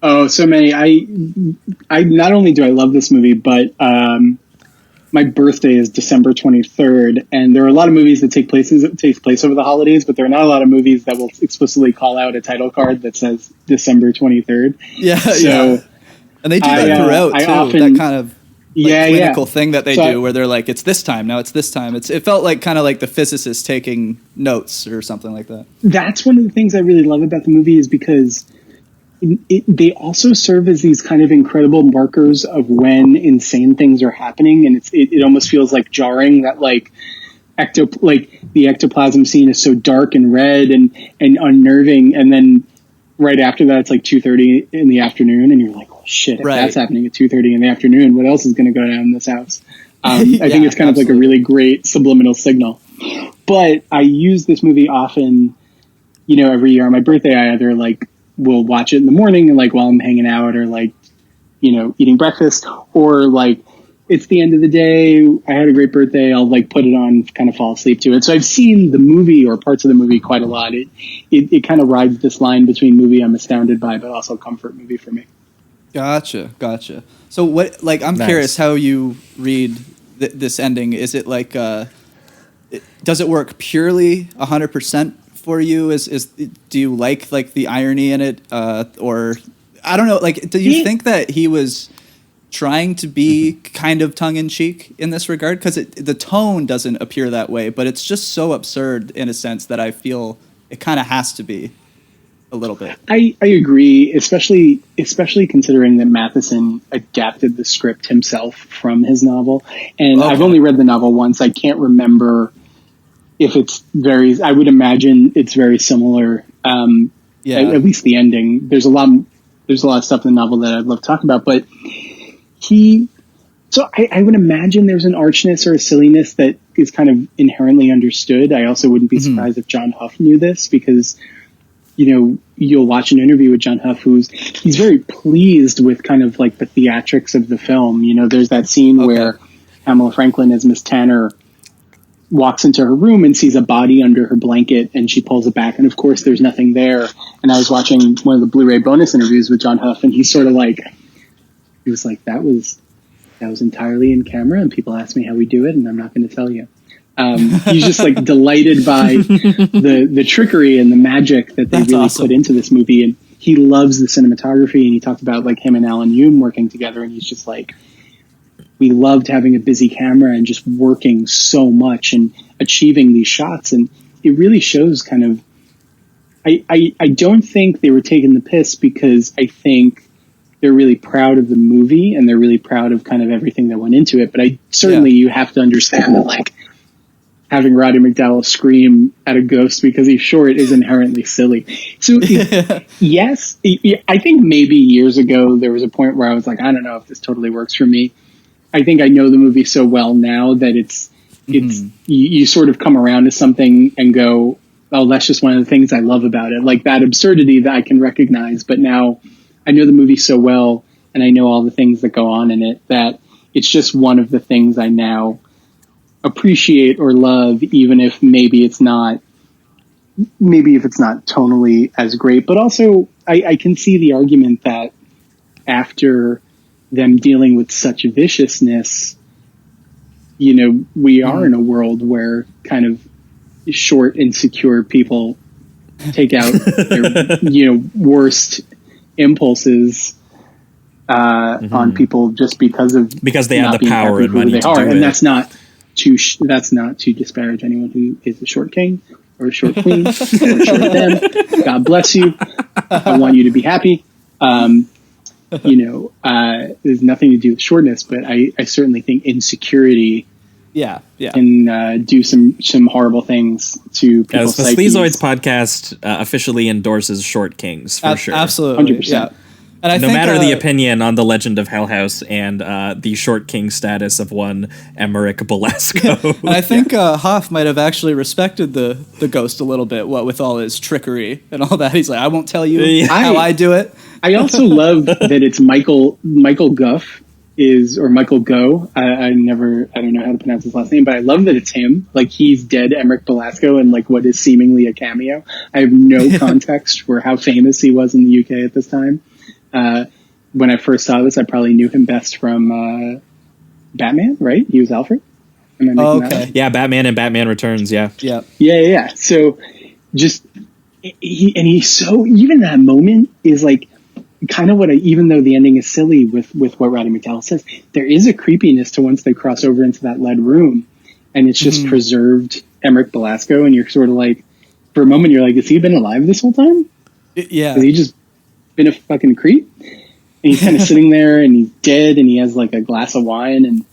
Oh, so many. I not only do I love this movie, but my birthday is December 23rd, and there are a lot of movies that take place over the holidays, but there are not a lot of movies that will explicitly call out a title card that says December 23rd. Yeah, So, yeah. And they do that throughout too. That kind of clinical thing that they do, where they're like, "It's this time now. It's this time." It felt like kind of like the physicist taking notes or something like that. That's one of the things I really love about the movie is because they also serve as these kind of incredible markers of when insane things are happening, and it almost feels like jarring that like the ectoplasm scene is so dark and red and unnerving, and then right after that it's like 2:30 in the afternoon, and you're like, oh shit, if that's happening at 2:30 in the afternoon, what else is going to go down in this house? I think it's kind of like a really great subliminal signal. But I use this movie often, every year on my birthday. I either like will watch it in the morning and like while I'm hanging out or like, eating breakfast, or like it's the end of the day. I had a great birthday. I'll like put it on, kind of fall asleep to it. So I've seen the movie or parts of the movie quite a lot. It kind of rides this line between movie I'm astounded by, but also comfort movie for me. Gotcha. So what? Like, I'm curious how you read this ending. Is it like, does it work purely 100% for you? Do you like the irony in it, or I don't know? Like, do you think that he was trying to be kind of tongue in cheek in this regard? Because the tone doesn't appear that way, but it's just so absurd in a sense that I feel it kind of has to be a little bit. I agree, especially considering that Matheson adapted the script himself from his novel, and I've only read the novel once. I can't remember if it's I would imagine it's very similar. At least the ending. There's a lot of stuff in the novel that I'd love to talk about, but I would imagine there's an archness or a silliness that is kind of inherently understood. I also wouldn't be surprised if John Huff knew this, because, you'll watch an interview with John Huff he's very pleased with kind of like the theatrics of the film. There's that scene where Pamela Franklin as Miss Tanner walks into her room and sees a body under her blanket, and she pulls it back, and of course there's nothing there. And I was watching one of the Blu-ray bonus interviews with John Huff, and he was like, that was entirely in camera, and people ask me how we do it, and I'm not going to tell you. He's just like delighted by the trickery and the magic that they put into this movie, and he loves the cinematography. And he talked about like him and Alan Hume working together, and he's just like, we loved having a busy camera and just working so much and achieving these shots. And it really shows kind of, I don't think they were taking the piss, because I think they're really proud of the movie and they're really proud of kind of everything that went into it. But I certainly, you have to understand that, like, having Roddy McDowell scream at a ghost because he's short is inherently silly. So yes, I think maybe years ago there was a point where I was like, I don't know if this totally works for me. I think I know the movie so well now that it's you sort of come around to something and go, oh, that's just one of the things I love about it. Like that absurdity that I can recognize, but now I know the movie so well and I know all the things that go on in it that it's just one of the things I now appreciate or love, even if maybe if it's not tonally as great. But also I can see the argument that after them dealing with such viciousness, you know, we are in a world where kind of short, insecure people take out their, you know, worst impulses on people just because they have the power and money to do it. And that's not to disparage anyone who is a short king or a short queen or a short them. God bless you. I want you to be happy. You know, there's nothing to do with shortness, but I certainly think insecurity can do some horrible things to people's psyches. The Sleazoids podcast officially endorses short kings for sure. Absolutely. 100%. Yeah. And I no think, matter the opinion on the Legend of Hell House and the short king status of one Emmerich Belasco. And I think Hoff might have actually respected the ghost a little bit, what with all his trickery and all that. He's like, I won't tell you how I do it. I also love that it's Michael Guff or Michael Go. I don't know how to pronounce his last name, but I love that it's him. Like he's dead Emmerich Belasco in like what is seemingly a cameo. I have no context for how famous he was in the UK at this time. When I first saw this, I probably knew him best from Batman, right? He was Alfred. Okay. Yeah, Batman and Batman Returns, yeah. Yeah. So just, he's so, even that moment is like kind of even though the ending is silly with what Roddy McDowell says, there is a creepiness to once they cross over into that lead room and it's just preserved Emmerich Belasco and you're sort of like, for a moment, you're like, has he been alive this whole time? Yeah. Has he just been a fucking creep? And he's kind of sitting there and he's dead and he has like a glass of wine and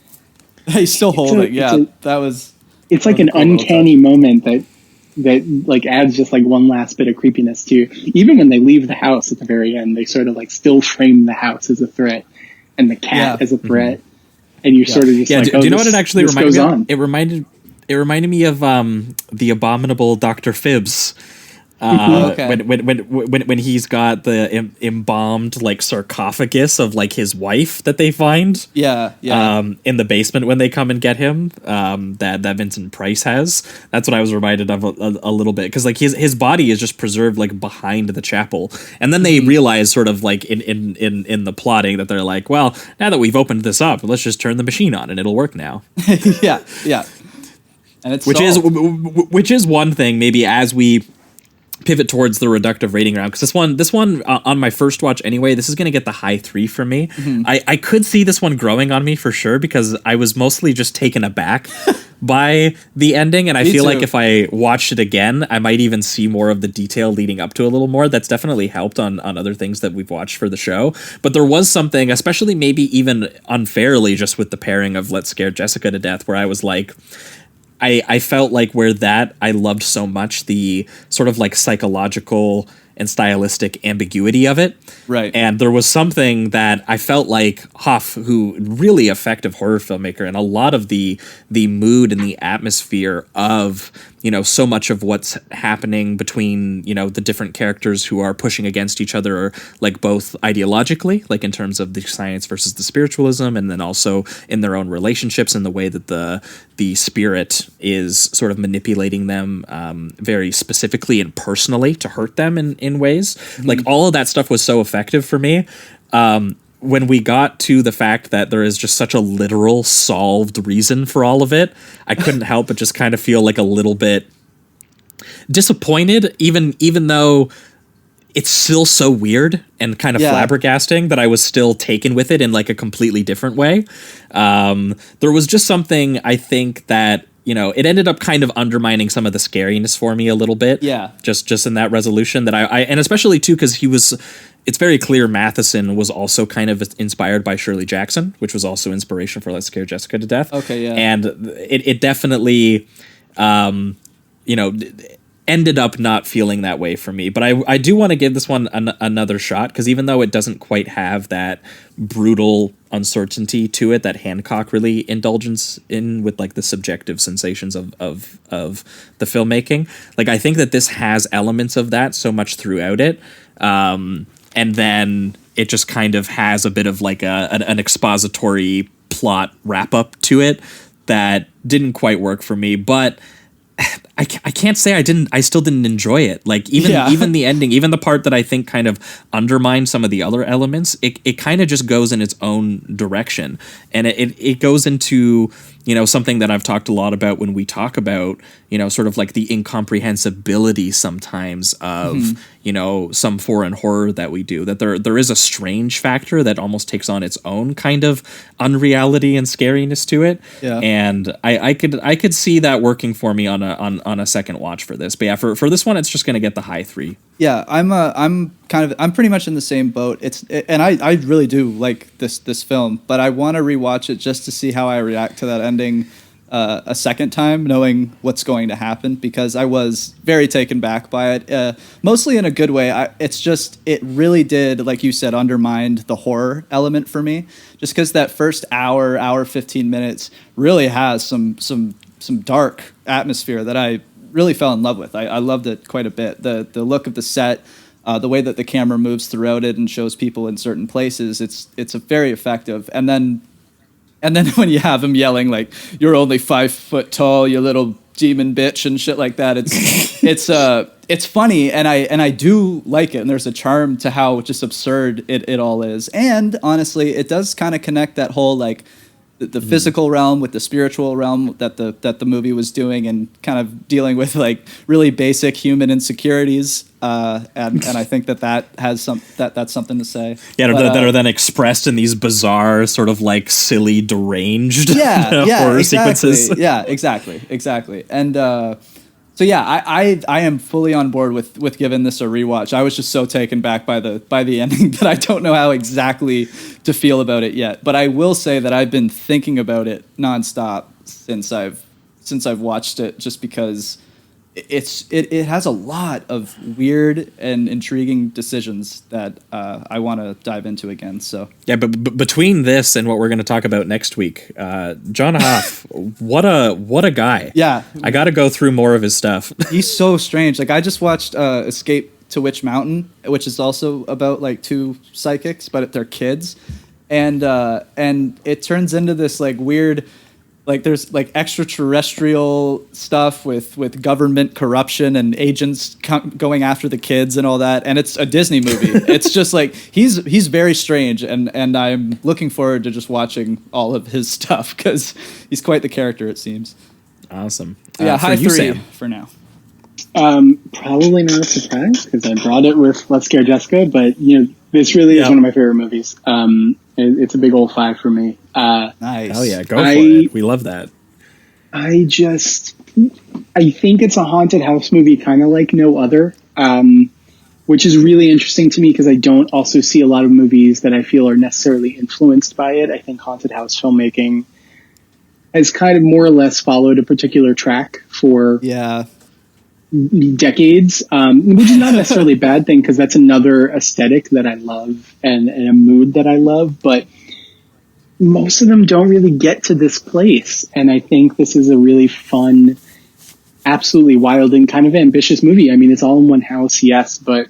he's still holding. It's like an uncanny moment that like adds just like one last bit of creepiness to, even when they leave the house at the very end, they sort of like still frame the house as a threat and the cat as a threat. And you're sort of just like, do you know what it actually reminded me of? It reminded me of the abominable Dr. Phibbs. When he's got the embalmed like sarcophagus of like his wife that they find in the basement when they come and get him, that Vincent Price has. That's what I was reminded of a little bit, because like his body is just preserved like behind the chapel, and then they realize sort of like in the plotting that they're like, well, now that we've opened this up, let's just turn the machine on and it'll work now. yeah And it's which is one thing maybe as we pivot towards the reductive rating round, because this one on my first watch anyway, this is going to get the high 3 from me. I could see this one growing on me for sure, because I was mostly just taken aback by the ending, and I feel like if I watched it again, I might even see more of the detail leading up to a little more. That's definitely helped on other things that we've watched for the show, but there was something, especially maybe even unfairly, just with the pairing of Let's Scare Jessica to Death, where I was like, I felt like where that I loved so much the sort of like psychological and stylistic ambiguity of it. Right. And there was something that I felt like Hoff, who really effective horror filmmaker, and a lot of the mood and the atmosphere of, you know, so much of what's happening between, you know, the different characters who are pushing against each other, or like both ideologically, like in terms of the science versus the spiritualism, and then also in their own relationships and the way that the spirit is sort of manipulating them very specifically and personally to hurt them in ways. Like all of that stuff was so effective for me. When we got to the fact that there is just such a literal solved reason for all of it, I couldn't help but just kind of feel like a little bit disappointed, even though it's still so weird and kind of flabbergasting that I was still taken with it in like a completely different way. There was just something, I think, that, you know, it ended up kind of undermining some of the scariness for me a little bit. Yeah. Just in that resolution that I and especially too, because he was, it's very clear Matheson was also kind of inspired by Shirley Jackson, which was also inspiration for Let's Scare Jessica to Death. Okay, yeah. And it definitely, ended up not feeling that way for me. But I do want to give this one another shot, because even though it doesn't quite have that brutal uncertainty to it that Hancock really indulges in with like the subjective sensations of the filmmaking, like I think that this has elements of that so much throughout it. And then it just kind of has a bit of like an expository plot wrap up to it that didn't quite work for me. But I can't say I still didn't enjoy it. Like even the ending, even the part that I think kind of undermined some of the other elements, it kind of just goes in its own direction. And it goes into, something that I've talked a lot about when we talk about, sort of like the incomprehensibility sometimes of, some foreign horror that we do, that there is a strange factor that almost takes on its own kind of unreality and scariness to it. Yeah. And I could see that working for me on a second watch for this. But yeah, for this one, it's just going to get the high 3. Yeah, I'm pretty much in the same boat. And I really do like this film, but I want to rewatch it just to see how I react to that ending a second time, knowing what's going to happen, because I was very taken back by it, mostly in a good way. It really did, like you said, undermined the horror element for me, just because that first hour 15 minutes really has some dark atmosphere that I really fell in love with. I loved it quite a bit. The look of the set, the way that the camera moves throughout it and shows people in certain places, it's a very effective. And then when you have him yelling like, "You're only 5 foot tall, you little demon bitch," and shit like that, it's funny, and I do like it. And there's a charm to how just absurd it all is. And honestly, it does kind of connect that whole like the physical realm with the spiritual realm that the movie was doing, and kind of dealing with like really basic human insecurities. And I think that has that's something to say. Yeah, that are then expressed in these bizarre sort of like silly, deranged horror sequences. Yeah, exactly. And so yeah, I am fully on board with giving this a rewatch. I was just so taken back by the ending that I don't know how exactly to feel about it yet. But I will say that I've been thinking about it nonstop since I've watched it, just because it has a lot of weird and intriguing decisions that I want to dive into again. So yeah, but between this and what we're going to talk about next week, John Hoff, what a guy. Yeah, I got to go through more of his stuff. He's so strange. Like I just watched Escape to Witch Mountain, which is also about like 2 psychics, but they're kids, and it turns into this like weird. Like there's like extraterrestrial stuff with government corruption and agents going after the kids and all that, and it's a Disney movie. It's just like he's very strange, and I'm looking forward to just watching all of his stuff, because he's quite the character, it seems. Awesome. Yeah, high 3 Sam. for now. Probably not a surprise, because I brought it with Let's Scare Jessica, but this really is one of my favorite movies. It's a big old 5 for me. Nice. Oh yeah, go for it. We love that. I think it's a haunted house movie, kind of like no other, which is really interesting to me, because I don't also see a lot of movies that I feel are necessarily influenced by it. I think haunted house filmmaking has kind of more or less followed a particular track for decades, which is not necessarily a bad thing, because that's another aesthetic that I love and a mood that I love, but most of them don't really get to this place. And I think this is a really fun, absolutely wild and kind of ambitious movie. I mean, it's all in one house, yes, but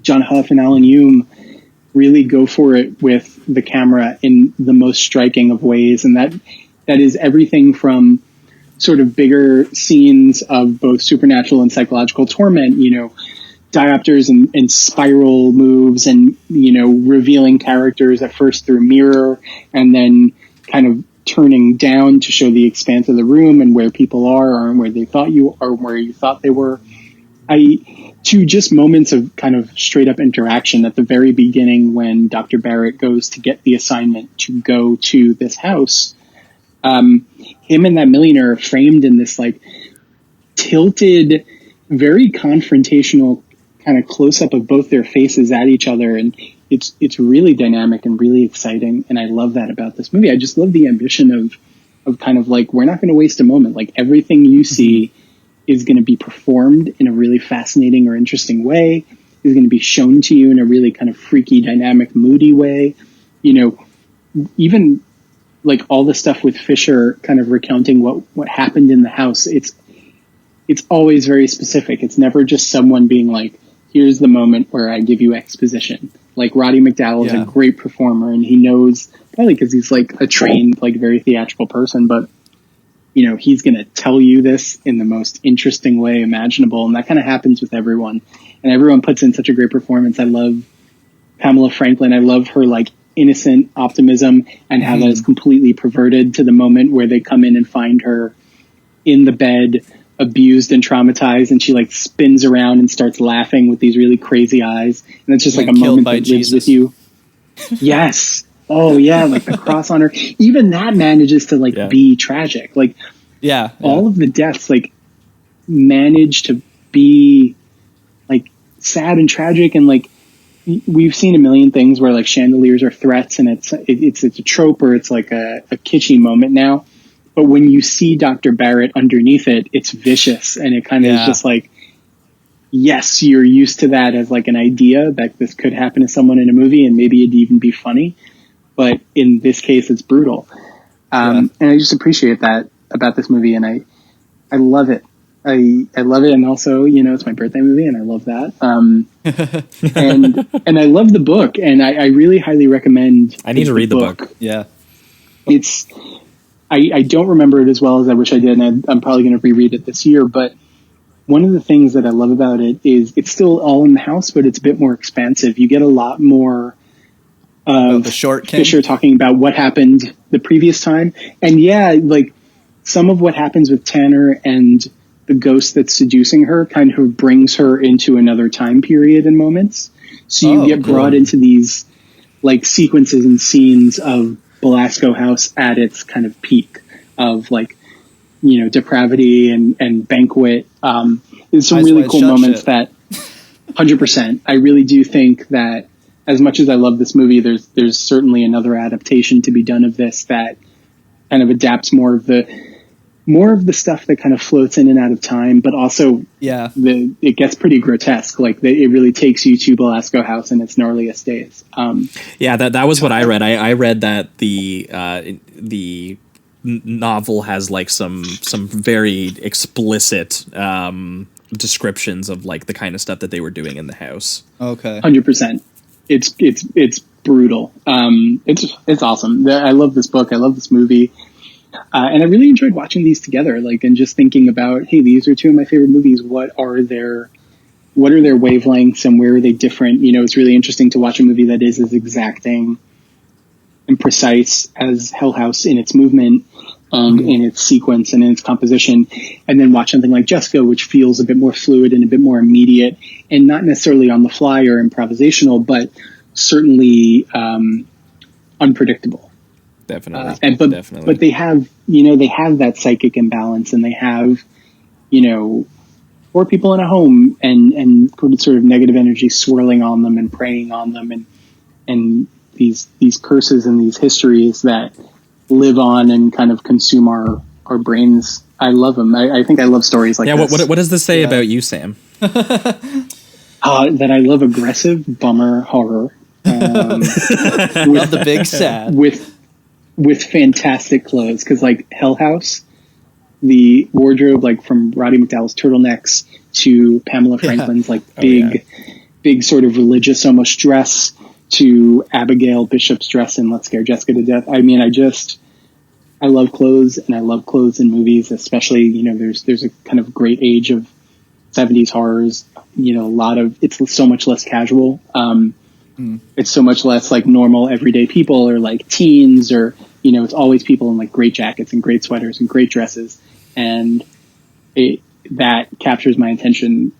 John Huff and Alan Hume really go for it with the camera in the most striking of ways. And that is everything from sort of bigger scenes of both supernatural and psychological torment, diopters and spiral moves, and revealing characters at first through a mirror, and then kind of turning down to show the expanse of the room and where people are, or where they thought you or where you thought they were. To just moments of kind of straight up interaction at the very beginning, when Dr. Barrett goes to get the assignment to go to this house. Him and that millionaire framed in this like tilted, very confrontational kind of close up of both their faces at each other, and it's really dynamic and really exciting, and I love that about this movie. I just love the ambition of kind of like, we're not going to waste a moment. Like, everything you see is going to be performed in a really fascinating or interesting way, is going to be shown to you in a really kind of freaky, dynamic, moody way. You know, even like all the stuff with Fisher kind of recounting what happened in the house, it's always very specific. It's never just someone being like, here's the moment where I give you exposition. Like, Roddy McDowall is a great performer, and he knows, probably because he's like a trained, like very theatrical person, but you know, he's going to tell you this in the most interesting way imaginable. And that kind of happens with everyone, and everyone puts in such a great performance. I love Pamela Franklin. I love her like innocent optimism, and how that is completely perverted to the moment where they come in and find her in the bed, abused and traumatized, and she like spins around and starts laughing with these really crazy eyes, and it's just like a moment that lives with you. Yes. Oh yeah, like the cross on her. Even that manages to like be tragic. Like all of the deaths like manage to be like sad and tragic, and like we've seen a million things where like chandeliers are threats, and it's a trope, or it's like a kitschy moment now. But when you see Dr. Barrett underneath it, it's vicious, and it kind of is just like, yes, you're used to that as like an idea that this could happen to someone in a movie, and maybe it'd even be funny. But in this case, it's brutal. And I just appreciate that about this movie, and I love it. I love it. And also, you know, it's my birthday movie, and I love that. And I love the book, and I really highly recommend. I need to read the book. Yeah. I don't remember it as well as I wish I did, and I'm probably going to reread it this year. But one of the things that I love about it is it's still all in the house, but it's a bit more expansive. You get a lot more of the short Fisher talking about what happened the previous time. And like some of what happens with Tanner and the ghost that's seducing her kind of brings her into another time period in moments. So you get brought into these like sequences and scenes of Belasco House at its kind of peak of like, you know, depravity and banquet. There's some really cool moments that 100%. I really do think that as much as I love this movie, there's certainly another adaptation to be done of this that kind of adapts more of the stuff that kind of floats in and out of time, but also it gets pretty grotesque. Like it really takes you to Belasco House in its gnarliest days. That was what I read. I read that the novel has like some very explicit descriptions of like the kind of stuff that they were doing in the house. Okay. 100%. It's brutal. It's awesome. I love this book. I love this movie. And I really enjoyed watching these together, like, and just thinking about, hey, these are two of my favorite movies. What are their wavelengths, and where are they different? You know, it's really interesting to watch a movie that is as exacting and precise as Hell House in its movement and in its sequence and in its composition, and then watch something like Jessica, which feels a bit more fluid and a bit more immediate, and not necessarily on the fly or improvisational, but certainly unpredictable. Definitely. But they have that psychic imbalance, and they have, you know, 4 people in a home and sort of negative energy swirling on them and preying on them, and these curses and these histories that live on and kind of consume our brains. I love them. I think I love stories like this. What does this say about you, Sam? That I love aggressive bummer horror. Love the big sad. With fantastic clothes, because like Hell House, the wardrobe, like from Roddy McDowall's turtlenecks to Pamela Franklin's like big sort of religious almost dress to Abigail Bishop's dress in Let's Scare Jessica to Death. I mean, I love clothes, and I love clothes in movies, especially, you know, there's a kind of great age of 70s horrors, you know, it's so much less casual. It's so much less like normal everyday people or like teens, or, you know, it's always people in like great jackets and great sweaters and great dresses. And that captures my attention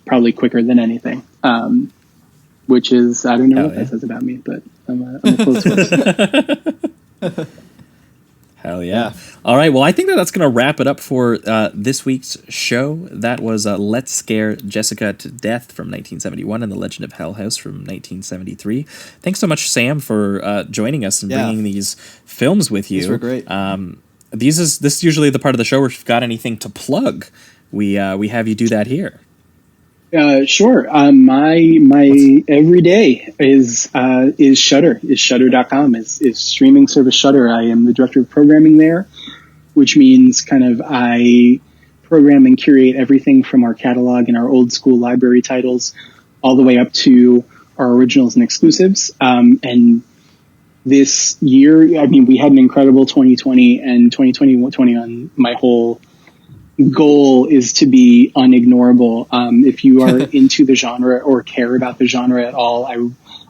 probably quicker than anything. Which is, I don't know what that says about me, but I'm a close horse. Hell yeah. All right, well, I think that's going to wrap it up for this week's show. That was Let's Scare Jessica to Death from 1971 and The Legend of Hell House from 1973. Thanks so much, Sam, for joining us and bringing these films with you. These were great. This is usually the part of the show where if you've got anything to plug, we have you do that here. Sure. My everyday is Shudder, is Shudder.com, is streaming service Shudder. I am the director of programming there, which means kind of I program and curate everything from our catalog and our old school library titles all the way up to our originals and exclusives. And this year, I mean, we had an incredible 2020 and 2021 my whole goal is to be unignorable. If you are into the genre or care about the genre at all,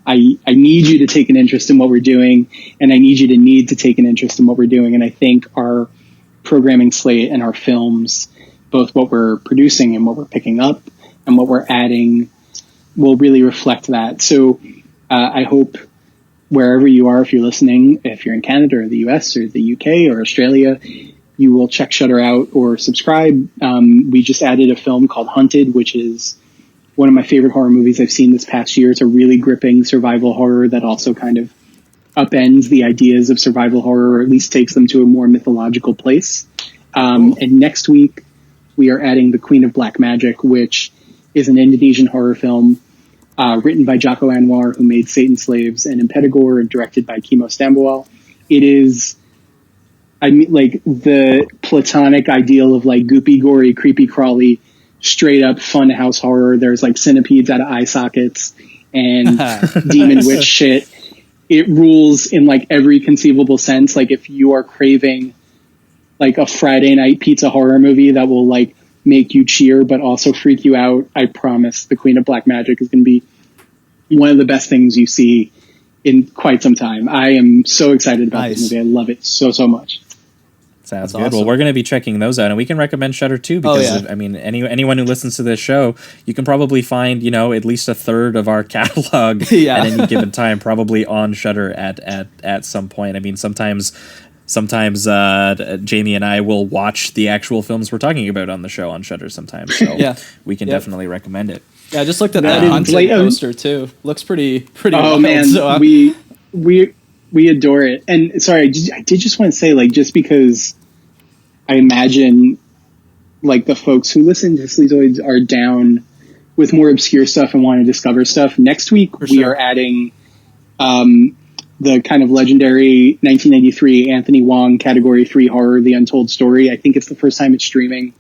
I need you to take an interest in what we're doing, and I need you to take an interest in what we're doing. And I think our programming slate and our films, both what we're producing and what we're picking up and what we're adding, will really reflect that. So I hope wherever you are, if you're listening, if you're in Canada or the US or the UK or Australia, you will check Shudder out or subscribe. We just added a film called Hunted, which is one of my favorite horror movies I've seen this past year. It's a really gripping survival horror that also kind of upends the ideas of survival horror, or at least takes them to a more mythological place. And next week, we are adding The Queen of Black Magic, which is an Indonesian horror film written by Joko Anwar, who made Satan Slaves and Impetigore, and directed by Kimo Stamboul. It is, I mean, like the platonic ideal of like goopy, gory, creepy, crawly, straight up fun house horror. There's like centipedes out of eye sockets and demon witch shit. It rules in like every conceivable sense. Like if you are craving like a Friday night pizza horror movie that will like make you cheer but also freak you out, I promise The Queen of Black Magic is going to be one of the best things you see in quite some time. I am so excited about this movie. I love it so much. Sounds good. Awesome. Well, we're going to be checking those out, and we can recommend Shudder too, because I mean, anyone who listens to this show, you can probably find at least a third of our catalog at any given time, probably on Shudder at some point. I mean, sometimes Jamie and I will watch the actual films we're talking about on the show on Shudder sometimes, so we can definitely recommend it. Yeah, I just looked at that Hunted poster too. Looks pretty. Oh wild, man, so, we adore it. And sorry, I did just want to say, like, just because I imagine like the folks who listen to Sleazoids are down with more obscure stuff and want to discover stuff. Next week we are adding the kind of legendary 1993 Anthony Wong Category 3 horror, The Untold Story. I think it's the first time it's streaming.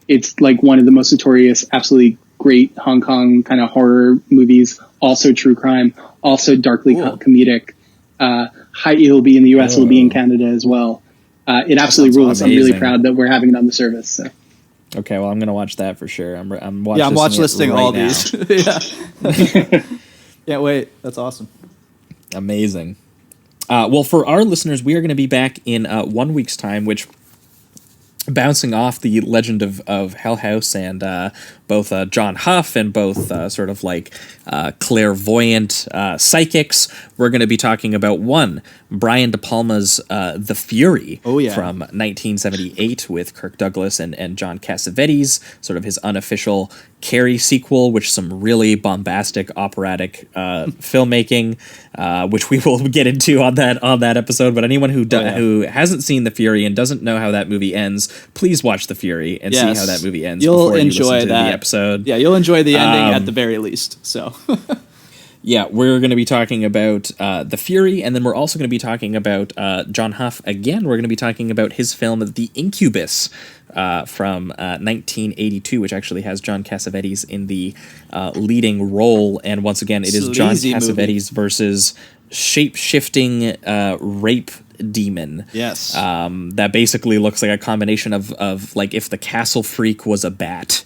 It's like one of the most notorious, absolutely great Hong Kong kind of horror movies, also true crime, also darkly comedic. It'll be in the US, it'll be in Canada as well. It absolutely rules. Amazing. I'm really proud that we're having it on the service. So. Okay, well, I'm going to watch that for sure. I'm watch listing right all now. These. Can't wait. That's awesome. Amazing. Well, for our listeners, we are going to be back in 1 week's time, which, bouncing off the Legend of Hell House and both John Huff and both sort of like clairvoyant psychics, we're going to be talking about Brian De Palma's The Fury from 1978 with Kirk Douglas and John Cassavetes, sort of his unofficial Carrie sequel, which some really bombastic operatic filmmaking, which we will get into on that episode. But anyone who hasn't seen The Fury and doesn't know how that movie ends, please watch The Fury and see how that movie ends. You'll enjoy that episode. Yeah, you'll enjoy the ending at the very least. So. Yeah, we're going to be talking about The Fury, and then we're also going to be talking about John Huff again. We're going to be talking about his film The Incubus from 1982, which actually has John Cassavetes in the leading role. And once again, it is John Cassavetes versus shape-shifting rape demon. Yes. That basically looks like a combination of like if the Castle Freak was a bat.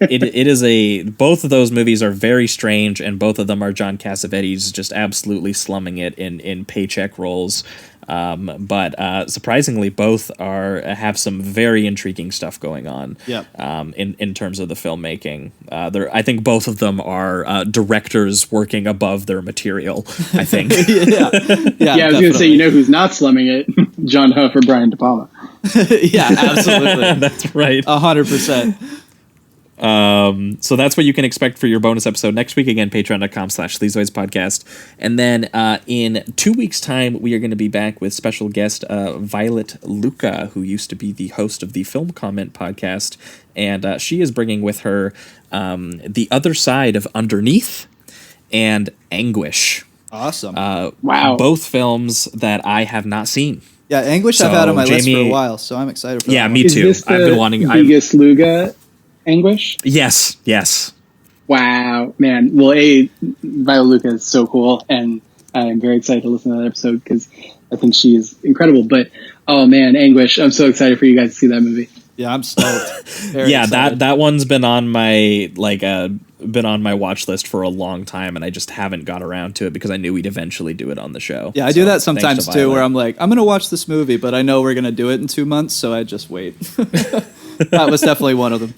It is both of those movies are very strange, and both of them are John Cassavetes just absolutely slumming it in paycheck roles. But surprisingly, both have some very intriguing stuff going on. Yep. In terms of the filmmaking, I think both of them are directors working above their material. I think. Yeah, I was going to say, you know who's not slumming it? John Huff or Brian De Palma. Yeah, absolutely. That's right. 100%. So that's what you can expect for your bonus episode next week. Again, patreon.com/Sleazoids podcast. And then in 2 weeks' time, we are going to be back with special guest Violet Luca, who used to be the host of the Film Comment podcast. And she is bringing with her The Other Side of Underneath and Anguish. Awesome. Wow. Both films that I have not seen. Yeah, Anguish So, I've had on my list for Jamie- a while, so I'm excited for Yeah, that me one. too. Is this I've been wanting. Vigas Luga Anguish? Yes. Wow, man. Well, Viola Luca is so cool, and I'm very excited to listen to that episode because I think she is incredible. But, oh man, Anguish, I'm so excited for you guys to see that movie. Yeah, I'm stoked. Very Yeah, excited. that one's been on my watch list for a long time, and I just haven't got around to it because I knew we'd eventually do it on the show. Yeah, I do So, that thanks sometimes to too, where Violet. I'm like, I'm going to watch this movie, but I know we're going to do it in 2 months, so I just wait. That was definitely one of them.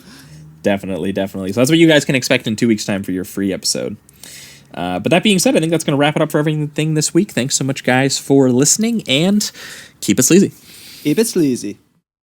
Definitely. So that's what you guys can expect in 2 weeks' time for your free episode. But that being said, I think that's going to wrap it up for everything this week. Thanks so much, guys, for listening, and keep it sleazy. Keep it sleazy.